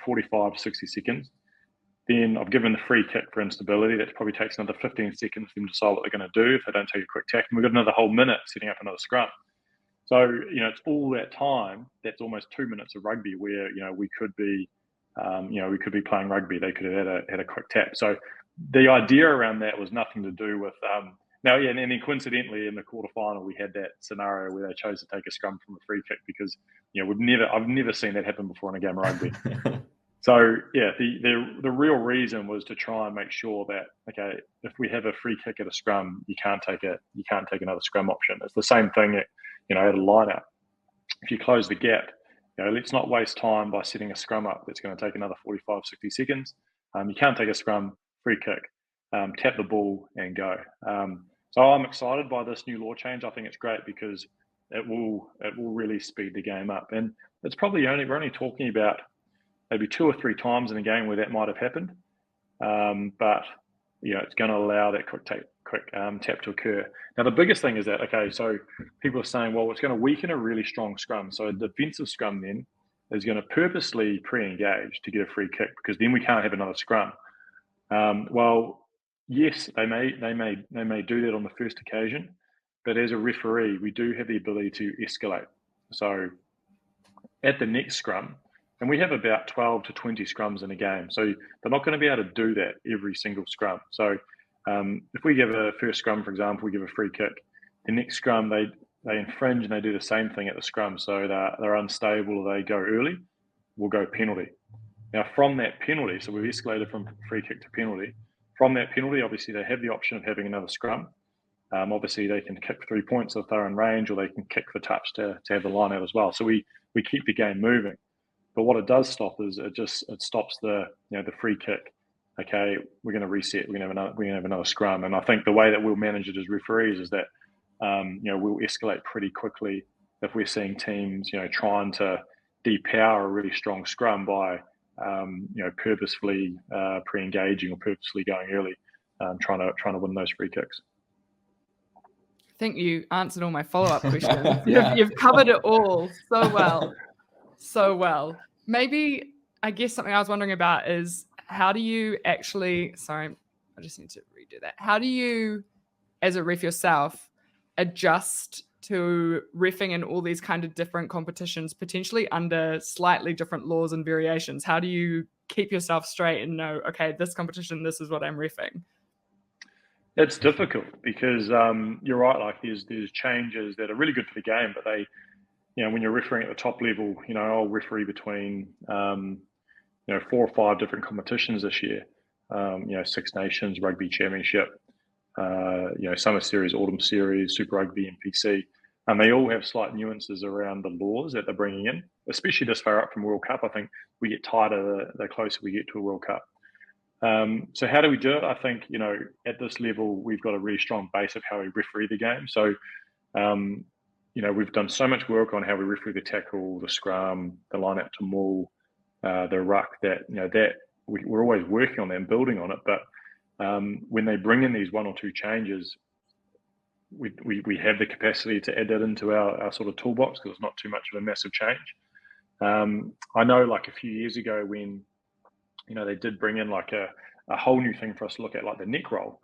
45, 60 seconds. Then I've given the free kick for instability. That probably takes another 15 seconds for them to decide what they're going to do if they don't take a quick tack. And we've got another whole minute setting up another scrum. So, it's all that time. That's almost 2 minutes of rugby where, we could be, playing rugby. They could have had a quick tap. So the idea around that was nothing to do with, and then coincidentally in the quarterfinal, we had that scenario where they chose to take a scrum from a free kick because, I've never seen that happen before in a game of rugby. So the real reason was to try and make sure that, okay, if we have a free kick at a scrum, you can't take another scrum option. It's the same thing at a line-out. If you close the gap, let's not waste time by setting a scrum up that's going to take another 45, 60 seconds. You can't take a scrum, free kick, tap the ball and go. So I'm excited by this new law change. I think it's great because it will really speed the game up. And it's probably we're only talking about maybe 2 or 3 times in a game where that might have happened. But it's going to allow that quick tap to occur. Now, the biggest thing is that, okay, so people are saying, well, it's going to weaken a really strong scrum. So a defensive scrum then is going to purposely pre-engage to get a free kick because then we can't have another scrum. Well, yes, they may do that on the first occasion, but as a referee, we do have the ability to escalate. So at the next scrum, and we have about 12 to 20 scrums in a game, so they're not going to be able to do that every single scrum. So if we give a first scrum, for example, we give a free kick, the next scrum they infringe and they do the same thing at the scrum. So they're unstable or they go early, we'll go penalty. Now from that penalty, so we've escalated from free kick to penalty. From that penalty, obviously they have the option of having another scrum. Obviously they can kick 3 points if they're in range, or they can kick the touch to have the line out as well. So we keep the game moving. But what it does stop is it stops the free kick. Okay, we're going to reset. We're going to have another scrum. And I think the way that we'll manage it as referees is that we'll escalate pretty quickly if we're seeing teams trying to depower a really strong scrum by purposefully pre-engaging or purposely going early, trying to win those free kicks. I think you answered all my follow-up questions. You've covered it all so well. So well. Maybe, I guess something I was wondering about is how do you actually, sorry, I just need to redo that. How do you, as a ref yourself, adjust to reffing in all these kind of different competitions, potentially under slightly different laws and variations? How do you keep yourself straight and know, okay, this competition, this is what I'm reffing? It's difficult because you're right, like there's changes that are really good for the game, but they, when you're refereeing at the top level, I'll referee between, 4 or 5 different competitions this year. Six Nations, Rugby Championship, Summer Series, Autumn Series, Super Rugby, and PC. And they all have slight nuances around the laws that they're bringing in, especially this far up from World Cup. I think we get tighter the closer we get to a World Cup. So how do we do it? I think, at this level, we've got a really strong base of how we referee the game. So, we've done so much work on how we referee the tackle, the scrum, the line out to maul, the ruck, that we're always working on that and building on it. But when they bring in these 1 or 2 changes, we have the capacity to add that into our sort of toolbox because it's not too much of a massive change. I know like a few years ago when, they did bring in like a whole new thing for us to look at, like the neck roll.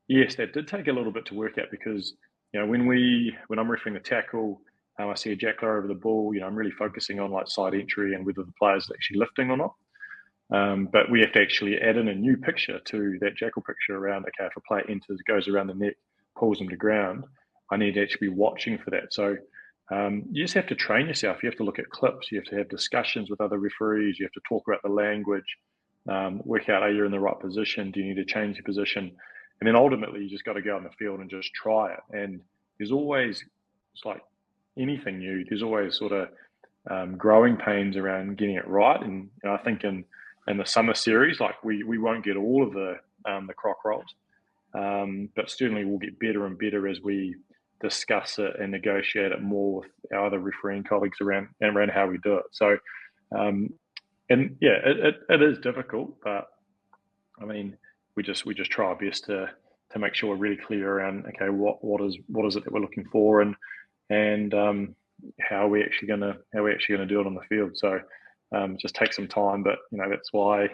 Yes, that did take a little bit to work out because, when I'm refereeing the tackle, I see a jackler over the ball, I'm really focusing on like side entry and whether the player's actually lifting or not. But we have to actually add in a new picture to that jackal picture around, okay, if a player enters, goes around the neck, pulls them to ground, I need to actually be watching for that. So you just have to train yourself. You have to look at clips. You have to have discussions with other referees. You have to talk about the language, work out, are you in the right position? Do you need to change your position? And then ultimately, you just got to go on the field and just try it. And there's always, it's like anything new, there's always sort of growing pains around getting it right. And I think in the summer series, like we won't get all of the croc rolls, but certainly we'll get better and better as we discuss it and negotiate it more with our other refereeing colleagues around how we do it. So, and yeah, it is difficult, but I mean, we just try our best to make sure we're really clear around, okay, what is it that we're looking for, and how are we actually gonna do it on the field. So just take some time, but that's why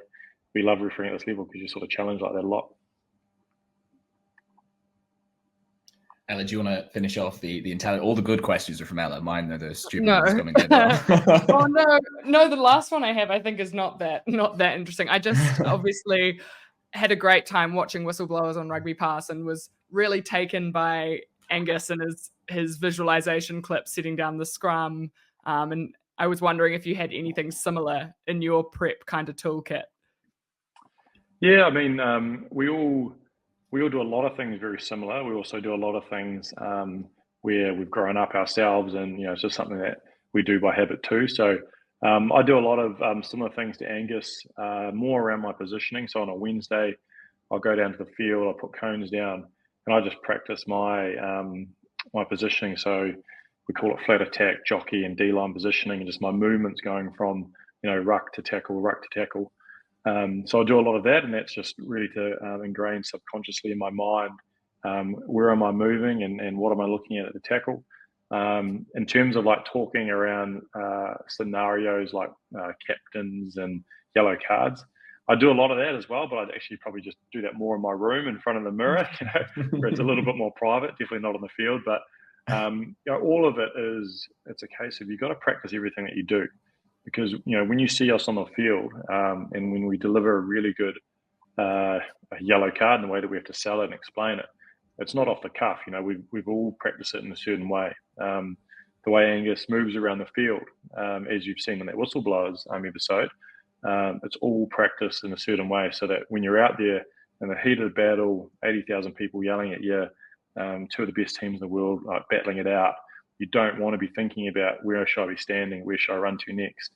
we love refereeing at this level, because you sort of challenge like that a lot. Ella, do you want to finish off the entire? All the good questions are from Ella. Mine are the stupid No. ones coming in. Oh no! The last one I have, I think, is not that interesting. I just obviously had a great time watching Whistleblowers on Rugby Pass and was really taken by Angus and his visualization clip setting down the scrum. And I was wondering if you had anything similar in your prep kind of toolkit. Yeah, I mean, we all do a lot of things very similar. We also do a lot of things where we've grown up ourselves, and it's just something that we do by habit too. So I do a lot of similar things to Angus, more around my positioning. So on a Wednesday, I'll go down to the field, I'll put cones down, and I just practice my my positioning. So we call it flat attack, jockey, and D-line positioning, and just my movements going from ruck to tackle, ruck to tackle. So I do a lot of that, and that's just really to ingrain subconsciously in my mind where am I moving and what am I looking at the tackle. In terms of like talking around scenarios like captains and yellow cards, I do a lot of that as well, but I'd actually probably just do that more in my room in front of the mirror, where it's a little bit more private, definitely not on the field. But all of it it's a case of you've got to practice everything that you do. Because when you see us on the field, and when we deliver a really good a yellow card in the way that we have to sell it and explain it, it's not off the cuff. We've all practiced it in a certain way. The way Angus moves around the field, as you've seen in that Whistleblowers episode, it's all practiced in a certain way, so that when you're out there in the heat of the battle, 80,000 people yelling at you, two of the best teams in the world, like battling it out, you don't want to be thinking about where should I be standing, where should I run to next,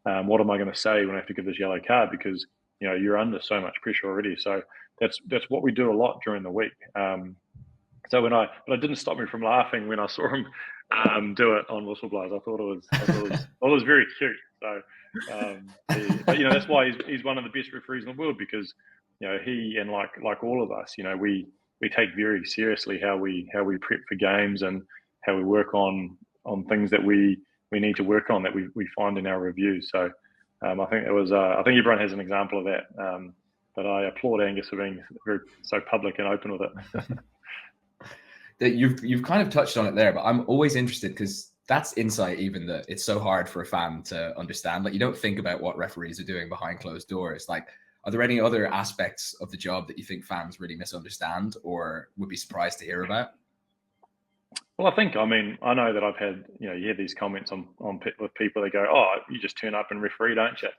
what am I going to say when I have to give this yellow card, because you're under so much pressure already. So that's what we do a lot during the week. But it didn't stop me from laughing when I saw him do it on Whistleblowers. I thought it was very cute. So, but that's why he's one of the best referees in the world, because he, and like all of us, we take very seriously how we prep for games and how we work on things that we need to work on that we find in our reviews. So I think I think everyone has an example of that. But I applaud Angus for being so public and open with it. You've kind of touched on it there, but I'm always interested, because that's insight even that it's so hard for a fan to understand. Like, you don't think about what referees are doing behind closed doors. Like, are there any other aspects of the job that you think fans really misunderstand or would be surprised to hear about? Well, I know that I've had, you hear these comments with people that go, oh, you just turn up and referee, don't you?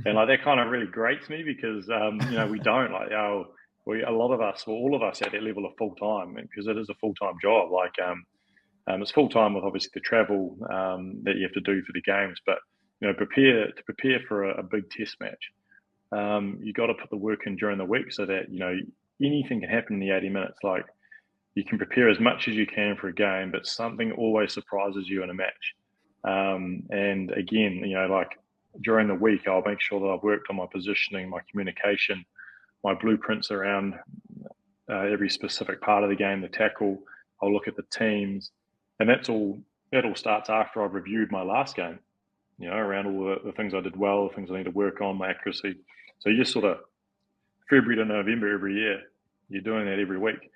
And like, that kind of really grates me, because, we don't, like, a lot of us, well, all of us at that level are full time, because it is a full time job. Like, it's full time with obviously the travel that you have to do for the games, but prepare for a big test match. You got to put the work in during the week, so that anything can happen in the 80 minutes. Like, you can prepare as much as you can for a game, but something always surprises you in a match. And again, like during the week, I'll make sure that I've worked on my positioning, my communication, my blueprints around every specific part of the game, the tackle. I'll look at the teams, and that all starts after I've reviewed my last game, around all the things I did well, the things I need to work on, my accuracy. So you just sort of, February to November every year, you're doing that every week,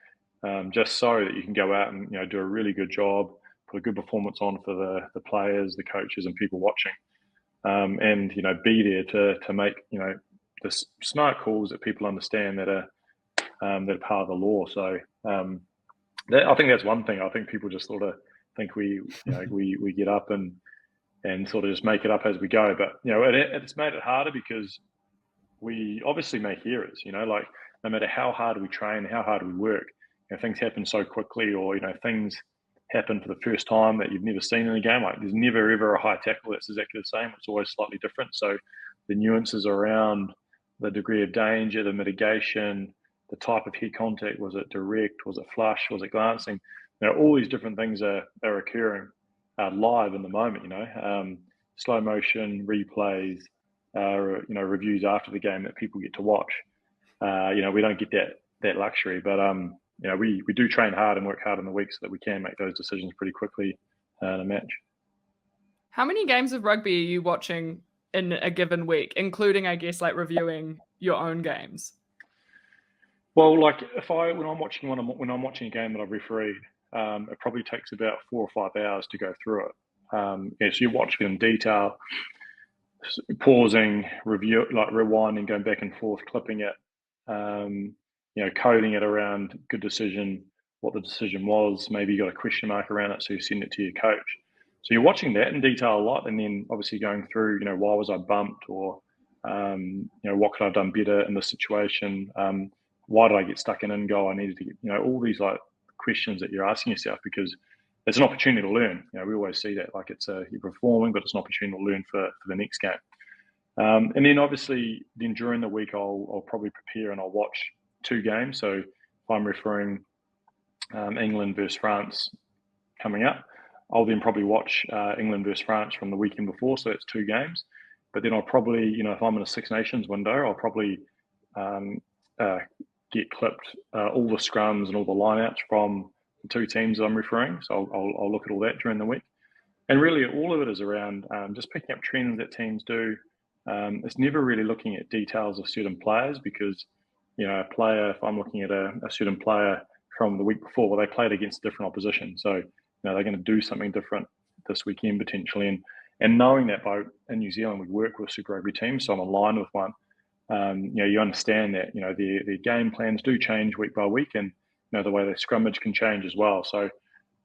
just so that you can go out and do a really good job, put a good performance on for the players, the coaches, and people watching, and be there to make the smart calls that people understand that are part of the law. So I think that's one thing. I think people just sort of think we get up and sort of just make it up as we go. But it's made it harder because we obviously make errors. Like no matter how hard we train, how hard we work, things happen so quickly, or things happen for the first time that you've never seen in a game. Like there's never ever a high tackle that's exactly the same. It's always slightly different. So the nuances around the degree of danger, the mitigation, the type of head contact, was it direct, was it flush, was it glancing? All these different things are occurring live in the moment. Slow motion replays, reviews after the game that people get to watch. We don't get that luxury, but we do train hard and work hard in the week so that we can make those decisions pretty quickly in a match. How many games of rugby are you watching in a given week, including, I guess, like reviewing your own games? Well, like when I'm watching a game that I've refereed, it probably takes about 4 or 5 hours to go through it. So you watch it in detail, pausing, review, like rewinding, going back and forth, clipping it, coding it around good decision, what the decision was. Maybe you got a question mark around it, so you send it to your coach. So you're watching that in detail a lot, and then obviously going through, why was I bumped, or what could I have done better in this situation? Why did I get stuck in goal? I needed to get, all these like questions that you're asking yourself, because it's an opportunity to learn. We always see that, like you're performing, but it's an opportunity to learn for the next game. And then obviously, then during the week, I'll probably prepare and I'll watch 2 games. So if I'm referring England versus France coming up, I'll then probably watch England versus France from the weekend before. So that's 2 games. But then I'll probably, if I'm in a Six Nations window, I'll probably get clipped all the scrums and all the lineouts from the 2 teams that I'm referring. So I'll look at all that during the week. And really, all of it is around just picking up trends that teams do. It's never really looking at details of certain players, because, a player, if I'm looking at a certain player from the week before, well, they played against a different opposition. So, they're going to do something different this weekend potentially. And knowing that in New Zealand, we work with Super Rugby teams, so I'm aligned with one. You understand that, their game plans do change week by week, and, the way their scrummage can change as well. So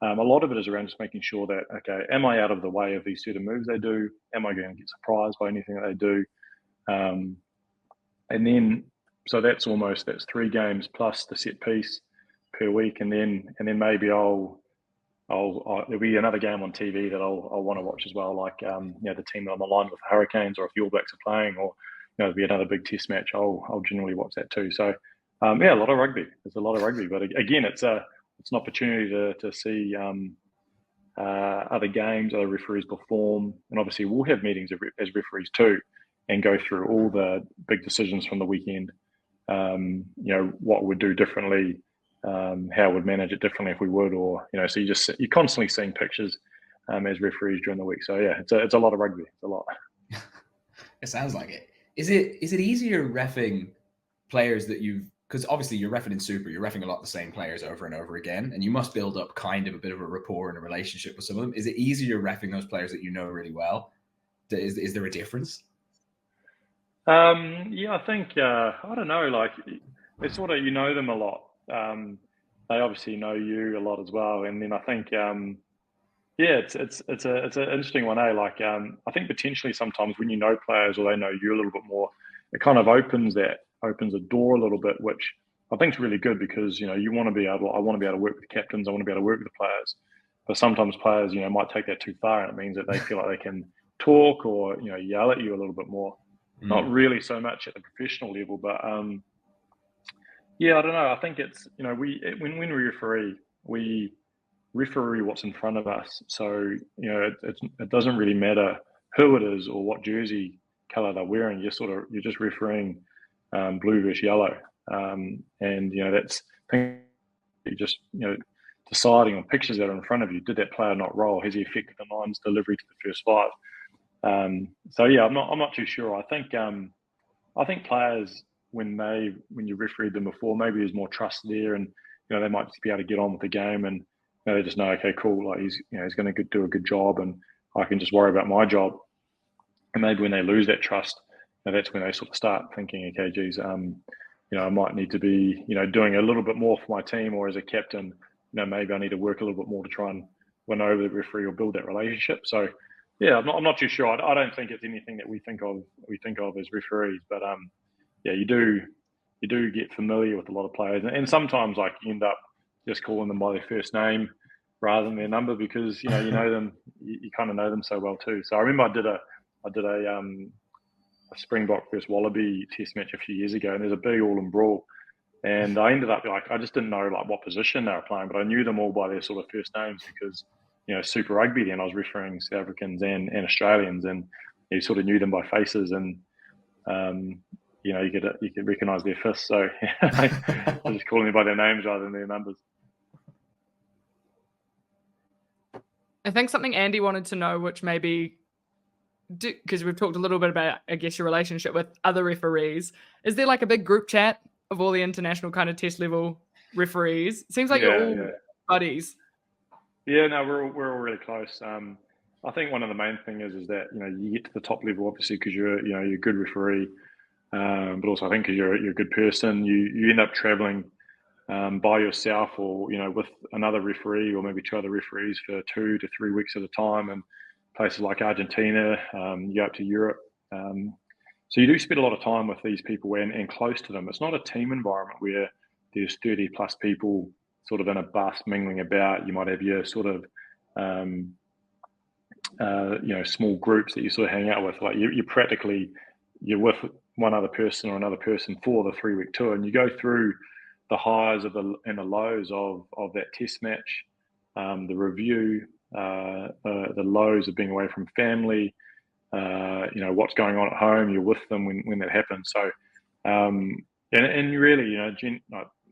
a lot of it is around just making sure that, okay, am I out of the way of these certain moves they do? Am I going to get surprised by anything that they do? And then, so that's 3 games plus the set piece per week. And then maybe there'll be another game on TV that I'll want to watch as well. Like, the team that I'm aligned with, the Hurricanes, or if the All Blacks are playing, or, there'll be another big test match. I'll generally watch that too. So, a lot of rugby. There's a lot of rugby, but again, it's an opportunity to see other games, other referees perform, and obviously we'll have meetings as referees too, and go through all the big decisions from the weekend. What we'd do differently, how we'd manage it differently if we would, or so you're constantly seeing pictures as referees during the week. So yeah, it's a lot of rugby. It's a lot. It sounds like it. Is it easier reffing players that because obviously you're reffing in Super, you're reffing a lot of the same players over and over again, and you must build up kind of a bit of a rapport and a relationship with some of them. Is it easier reffing those players that you know really well? Is there a difference? I think I don't know. Like, it's sort of, them a lot. They obviously know you a lot as well, and then I think it's an interesting one, eh? Like, I think potentially sometimes when you know players or they know you a little bit more, it kind of opens a door a little bit, which I think is really good, because I want to be able to work with captains, I want to be able to work with the players, but sometimes players might take that too far, and it means that they feel like they can talk or yell at you a little bit more. Not really so much at the professional level, but I don't know. I think it's when we referee, we referee what's in front of us. So it doesn't really matter who it is or what jersey color they're wearing. You're just refereeing blue versus yellow, and that's you just deciding on pictures that are in front of you. Did that player not roll? Has he affected the line's delivery to the first 5? So yeah, I'm not too sure. I think players, when you refereed them before, maybe there's more trust there, and they might just be able to get on with the game, and they just know, okay, cool, like he's going to do a good job, and I can just worry about my job. And maybe when they lose that trust, that's when they sort of start thinking, okay, geez, I might need to be, doing a little bit more for my team, or as a captain, maybe I need to work a little bit more to try and win over the referee or build that relationship. So, yeah, I'm not too sure. I don't think it's anything that we think of as referees, but yeah, you do get familiar with a lot of players, and sometimes like you end up just calling them by their first name rather than their number, because you know them, you kind of know them so well too. So I remember I did a Springbok versus Wallaby test match a few years ago, and there's a big all-in brawl, and I ended up I just didn't know like what position they were playing, but I knew them all by their sort of first names because Super Rugby then I was refereing South Africans and Australians, and you sort of knew them by faces, and you could recognise their fists. So I was just calling them by their names rather than their numbers. I think something Andy wanted to know, which maybe, because we've talked a little bit about, I guess, your relationship with other referees. Is there like a big group chat of all the international kind of test level referees? Seems like you're all buddies. Yeah, no, we're all really close. I think one of the main thing is that you get to the top level obviously because you're a good referee, but also I think because you're a good person, you end up traveling by yourself or with another referee or maybe two other referees for 2 to 3 weeks at a time, and places like Argentina, you go up to Europe. So you do spend a lot of time with these people and close to them. It's not a team environment where there's 30 plus people sort of in a bus mingling about. You might have your sort of small groups that you sort of hang out with. Like you're with one other person or another person for the 3 week tour, and you go through the highs and the lows of that test match, the review, the lows of being away from family, what's going on at home. You're with them when that happens. So, and really,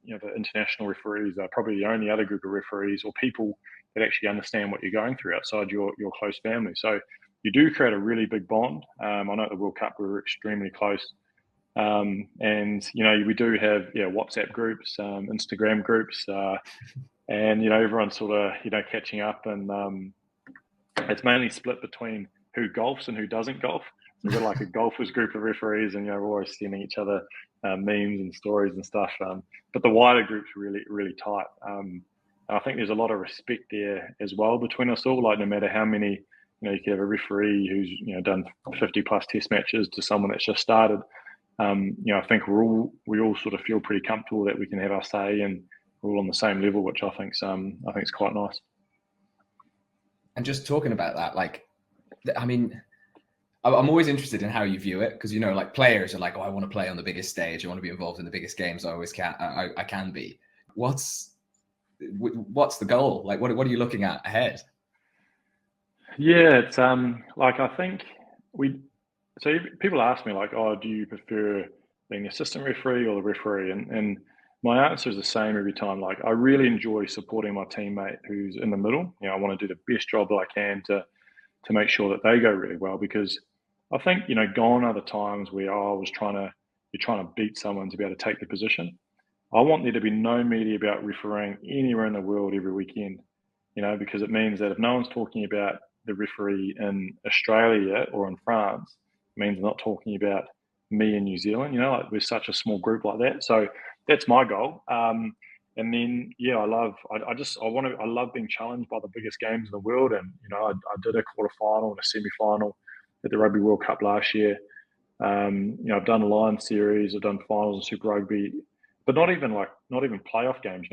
the international referees are probably the only other group of referees or people that actually understand what you're going through outside your close family. So you do create a really big bond. I know at the World Cup we were extremely close. And we do have WhatsApp groups, Instagram groups, and everyone's sort of catching up, and it's mainly split between who golfs and who doesn't golf. So we've got like a golfers group of referees, and we're always sending each other memes and stories and stuff. But the wider group's really, really tight. And I think there's a lot of respect there as well between us all. Like no matter how many, you could have a referee who's done 50 plus test matches to someone that's just started. I think we all sort of feel pretty comfortable that we can have our say, and we're all on the same level, which I think is quite nice. And just talking about that, like, I mean, I'm always interested in how you view it, because like players are like, oh, I want to play on the biggest stage, I want to be involved in the biggest games. I always can. I can be. What's the goal? Like, what are you looking at ahead? Yeah, it's like I think So people ask me like, oh, do you prefer being the assistant referee or the referee? And my answer is the same every time. Like, I really enjoy supporting my teammate who's in the middle. I want to do the best job that I can to make sure that they go really well, because I think, gone are the times where you're trying to beat someone to be able to take the position. I want there to be no media about refereeing anywhere in the world every weekend, because it means that if no one's talking about the referee in Australia or in France, it means they're not talking about me in New Zealand. Like we're such a small group like that. So that's my goal. And then, I love being challenged by the biggest games in the world. And, I did a quarterfinal and a semi-final at the Rugby World Cup last year. I've done a Lions series, I've done finals in Super Rugby, but not even playoff games.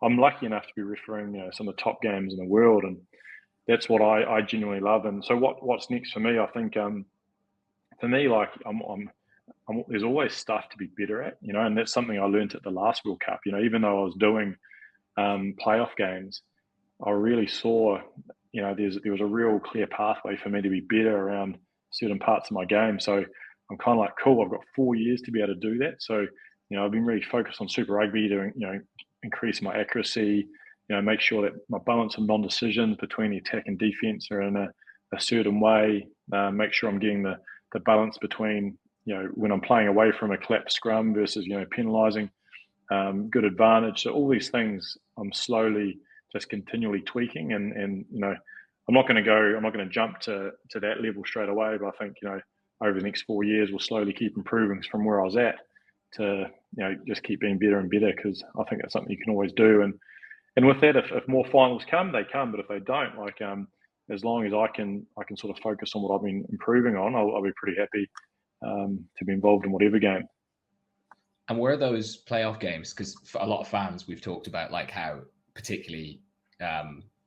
I'm lucky enough to be refereeing, some of the top games in the world, and that's what I genuinely love. And so what's next for me? I think for me, like there's always stuff to be better at, and that's something I learned at the last World Cup. Even though I was doing playoff games, I really saw, there was a real clear pathway for me to be better around certain parts of my game. So I'm kind of like, cool, I've got 4 years to be able to do that. So, I've been really focused on Super Rugby to, increase my accuracy, make sure that my balance of non-decisions between the attack and defense are in a certain way, make sure I'm getting the balance between, when I'm playing away from a collapsed scrum versus, penalising, good advantage. So all these things I'm slowly just continually tweaking. And I'm not going to jump to that level straight away, but I think over the next 4 years we'll slowly keep improving from where I was at to just keep being better and better, because I think that's something you can always do. And with that, if more finals come, they come. But if they don't, as long as I can sort of focus on what I've been improving on, I'll be pretty happy to be involved in whatever game. And were those playoff games? Because for a lot of fans, we've talked about like how particularly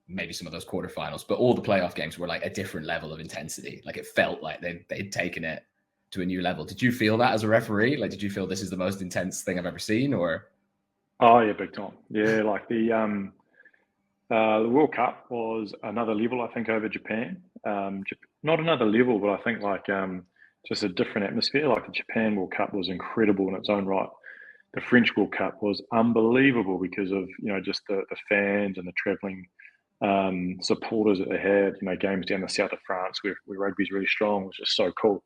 maybe some of those quarterfinals, but all the playoff games were like a different level of intensity. Like it felt like they'd taken it to a new level. Did you feel that as a referee? Like, did you feel this is the most intense thing I've ever seen, or? Oh yeah, big time. Yeah, like the World Cup was another level, I think, over Japan. Not another level, but I think just a different atmosphere. Like the Japan World Cup was incredible in its own right. The French World Cup was unbelievable because of just the fans and the travelling supporters that they had. Games down the south of France where rugby's really strong was just so cool.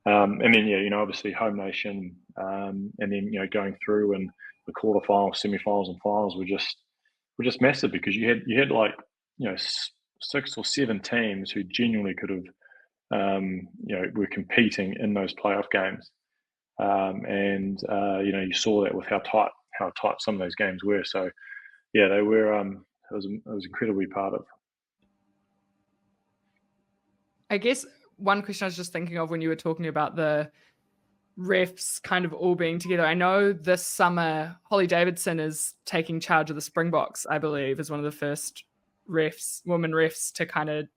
And then obviously home nation, and then going through, and the quarterfinals, semi-finals, and finals were just massive, because you had like 6 or 7 teams who genuinely could have were competing in those playoff games, and you saw that with how tight some of those games were. So yeah, they were. It was incredibly part of. I guess one question I was just thinking of when you were talking about the refs kind of all being together. I know this summer Holly Davidson is taking charge of the Springboks, I believe, as one of the first women refs to kind of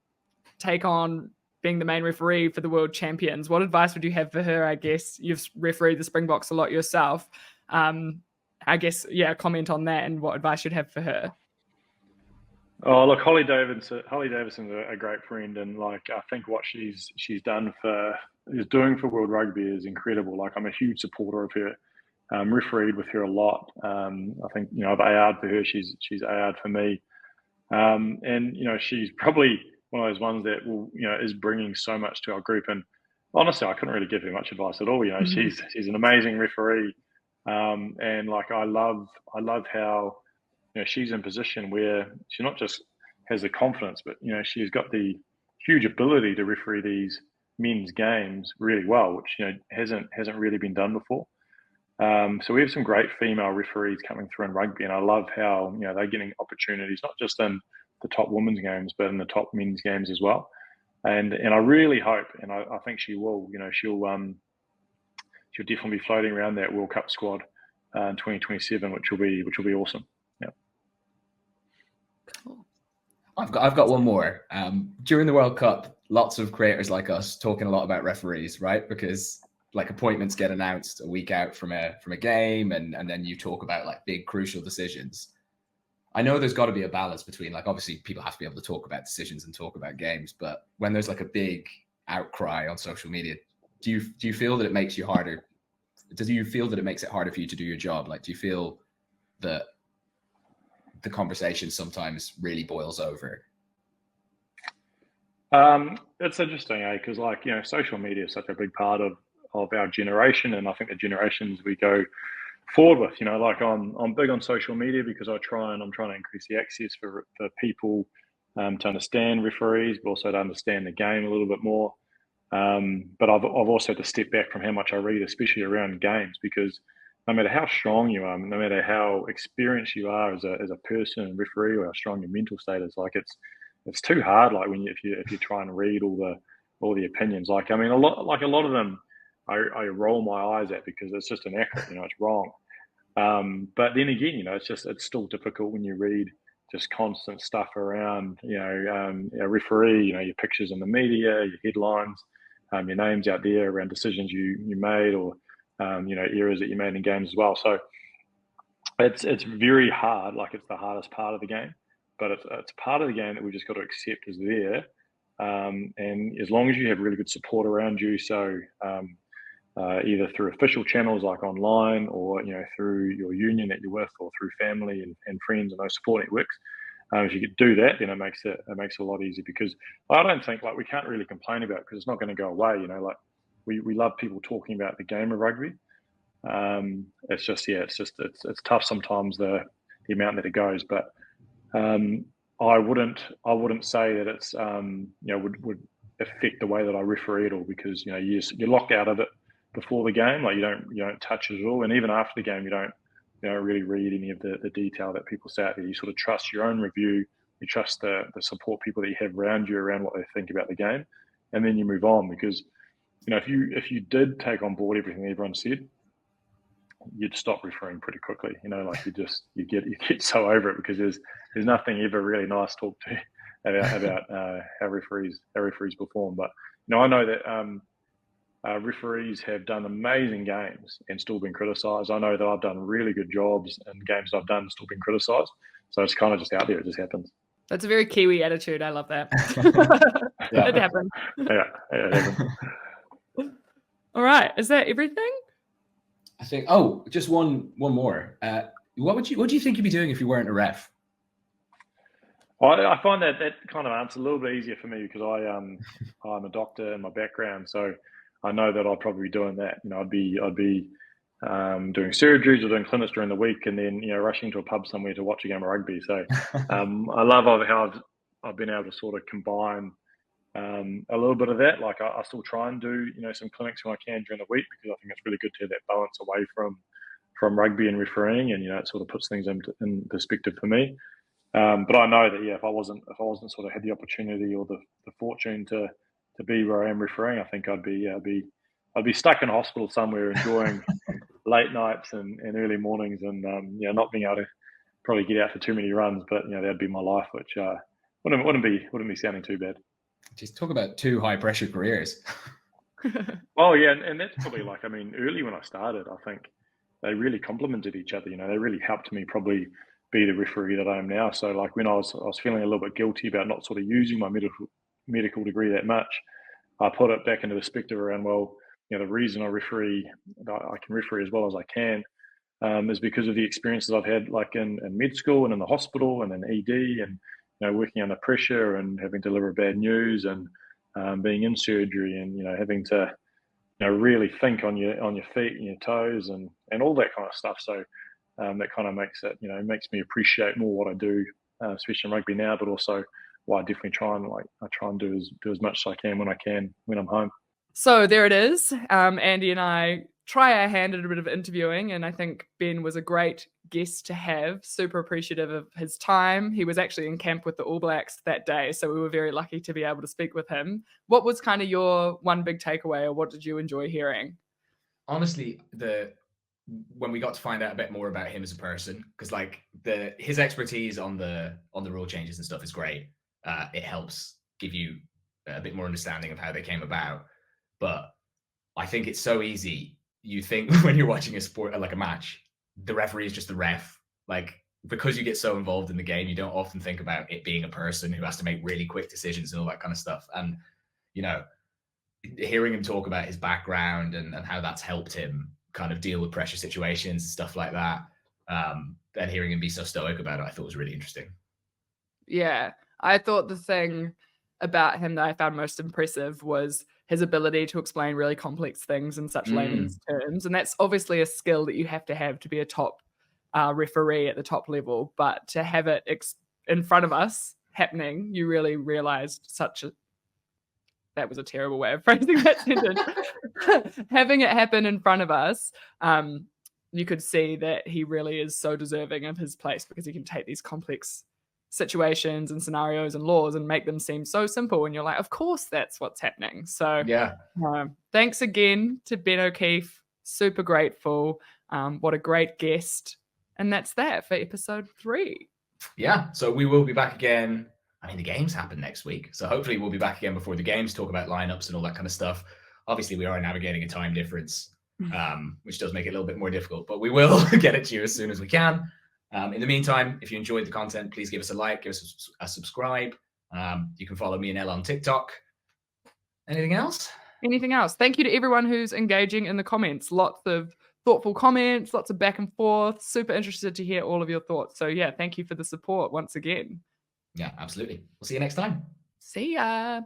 take on being the main referee for the world champions. What advice would you have for her? I guess you've refereed the Springboks a lot yourself. I guess, comment on that and what advice you'd have for her. Oh, look, Holly Davidson's a great friend, and I think what she's doing for World Rugby is incredible. I'm a huge supporter of her. Refereed with her a lot. I think I've AR'd for her. She's AR'd for me, and she's probably one of those ones that is bringing so much to our group. And honestly, I couldn't really give her much advice at all. She's an amazing referee, and I love how. She's in a position where she not just has the confidence, but she's got the huge ability to referee these men's games really well, which hasn't really been done before. So we have some great female referees coming through in rugby, and I love how they're getting opportunities not just in the top women's games, but in the top men's games as well. And I really hope, and I think she will. She'll definitely be floating around that World Cup squad in 2027, which will be awesome. I've got one more. During the World Cup, lots of creators like us talking a lot about referees, right? Because appointments get announced a week out from a game, and then you talk about big crucial decisions. I know there's got to be a balance between obviously people have to be able to talk about decisions and talk about games, but when there's a big outcry on social media, do you feel that it makes you harder? Do you feel that it makes it harder for you to do your job? Do you feel that the conversation sometimes really boils over? It's interesting, because social media is such a big part of our generation, and I think the generations we go forward with. I'm big on social media because I'm trying to increase the access for people to understand referees, but also to understand the game a little bit more. But I've also had to step back from how much I read, especially around games, because no matter how strong you are, no matter how experienced you are as a person and referee, or how strong your mental state is, it's too hard. If you try and read all the opinions, a lot of them, I roll my eyes at because it's just inaccurate. It's wrong. But then again, it's still difficult when you read just constant stuff around a referee. Your pictures in the media, your headlines, your names out there around decisions you made, or errors that you made in games as well. So it's very hard. It's the hardest part of the game, but it's part of the game that we just got to accept is there. And as long as you have really good support around you, so either through official channels like online, or through your union that you're with, or through family and friends and those support networks, if you could do that, then it makes it a lot easier. Because I don't think we can't really complain about it, because it's not going to go away. We love people talking about the game of rugby. It's tough sometimes the amount that it goes, but I wouldn't say that it's would affect the way that I referee at all, because you're locked out of it before the game. Like you don't touch it at all, and even after the game you don't really read any of the detail that people say out there. You sort of trust your own review. You trust the support people that you have around you, around what they think about the game, and then you move on. Because if you did take on board everything everyone said, you'd stop refereeing pretty quickly. Like you get so over it, because there's nothing ever really nice to talk to about how referees perform. But I know that referees have done amazing games and still been criticised. I know that I've done really good jobs and games I've done and still been criticised. So it's kind of just out there. It just happens. That's a very Kiwi attitude. I love that. Yeah. It happened. Yeah, it happens. All right. Is that everything? I think. Oh, just one more. What do you think you'd be doing if you weren't a ref? I find that kind of answer a little bit easier for me, because I'm a doctor in my background, so I know that I'd probably be doing that. I'd be doing surgeries or doing clinics during the week, and then rushing to a pub somewhere to watch a game of rugby. So I love how I've been able to sort of combine a little bit of that. Like I still try and do some clinics when I can during the week, because I think it's really good to have that balance away from rugby and refereeing, and it sort of puts things in perspective for me. But I know that if I wasn't sort of had the opportunity or the fortune to be where I am refereeing, I think I'd be stuck in a hospital somewhere, enjoying late nights and early mornings, and not being able to probably get out for too many runs. But that'd be my life, which wouldn't be sounding too bad. Just talk about two high pressure careers. Well, yeah, and that's probably early when I started, I think they really complemented each other. They really helped me probably be the referee that I am now. So like when I was feeling a little bit guilty about not sort of using my medical degree that much, I put it back into perspective around, the reason I can referee as well as I can, is because of the experiences I've had, like in med school and in the hospital and in ED, and working under pressure and having to deliver bad news, and being in surgery, and having to really think on your feet and your toes and all that kind of stuff. So that kind of makes me appreciate more what I do, especially in rugby now, but also I definitely try and do as much as I can when I'm home. So there it is. Andy and I try our hand at a bit of interviewing, and I think Ben was a great guest to have. Super appreciative of his time. He was actually in camp with the All Blacks that day, so we were very lucky to be able to speak with him. What was kind of your one big takeaway, or what did you enjoy hearing? Honestly, when we got to find out a bit more about him as a person, because his expertise on the rule changes and stuff is great. It helps give you a bit more understanding of how they came about. But I think it's so easy. You think when you're watching a sport, like a match, the referee is just the ref. Like, because you get so involved in the game, you don't often think about it being a person who has to make really quick decisions and all that kind of stuff. And, hearing him talk about his background and how that's helped him kind of deal with pressure situations and stuff like that, and hearing him be so stoic about it, I thought was really interesting. Yeah, I thought the thing about him that I found most impressive was his ability to explain really complex things in such layman's terms. And that's obviously a skill that you have to be a top referee at the top level. But to have it in front of us happening, you really realized that was a terrible way of phrasing that sentence. Having it happen in front of us, you could see that he really is so deserving of his place, because he can take these complex situations and scenarios and laws and make them seem so simple, and you're like, of course that's what's happening. So yeah, thanks again to Ben O'Keefe. Super grateful. What a great guest. And that's that for episode 3. Yeah, so we will be back again. I mean, the games happen next week, so hopefully we'll be back again before the games, talk about lineups and all that kind of stuff. Obviously, we are navigating a time difference, which does make it a little bit more difficult, but we will get it to you as soon as we can. In the meantime, if you enjoyed the content, please give us a like, give us a subscribe. You can follow me and Elle on TikTok. Anything else? Thank you to everyone who's engaging in the comments. Lots of thoughtful comments, lots of back and forth. Super interested to hear all of your thoughts. So yeah, thank you for the support once again. Yeah, absolutely. We'll see you next time. See ya.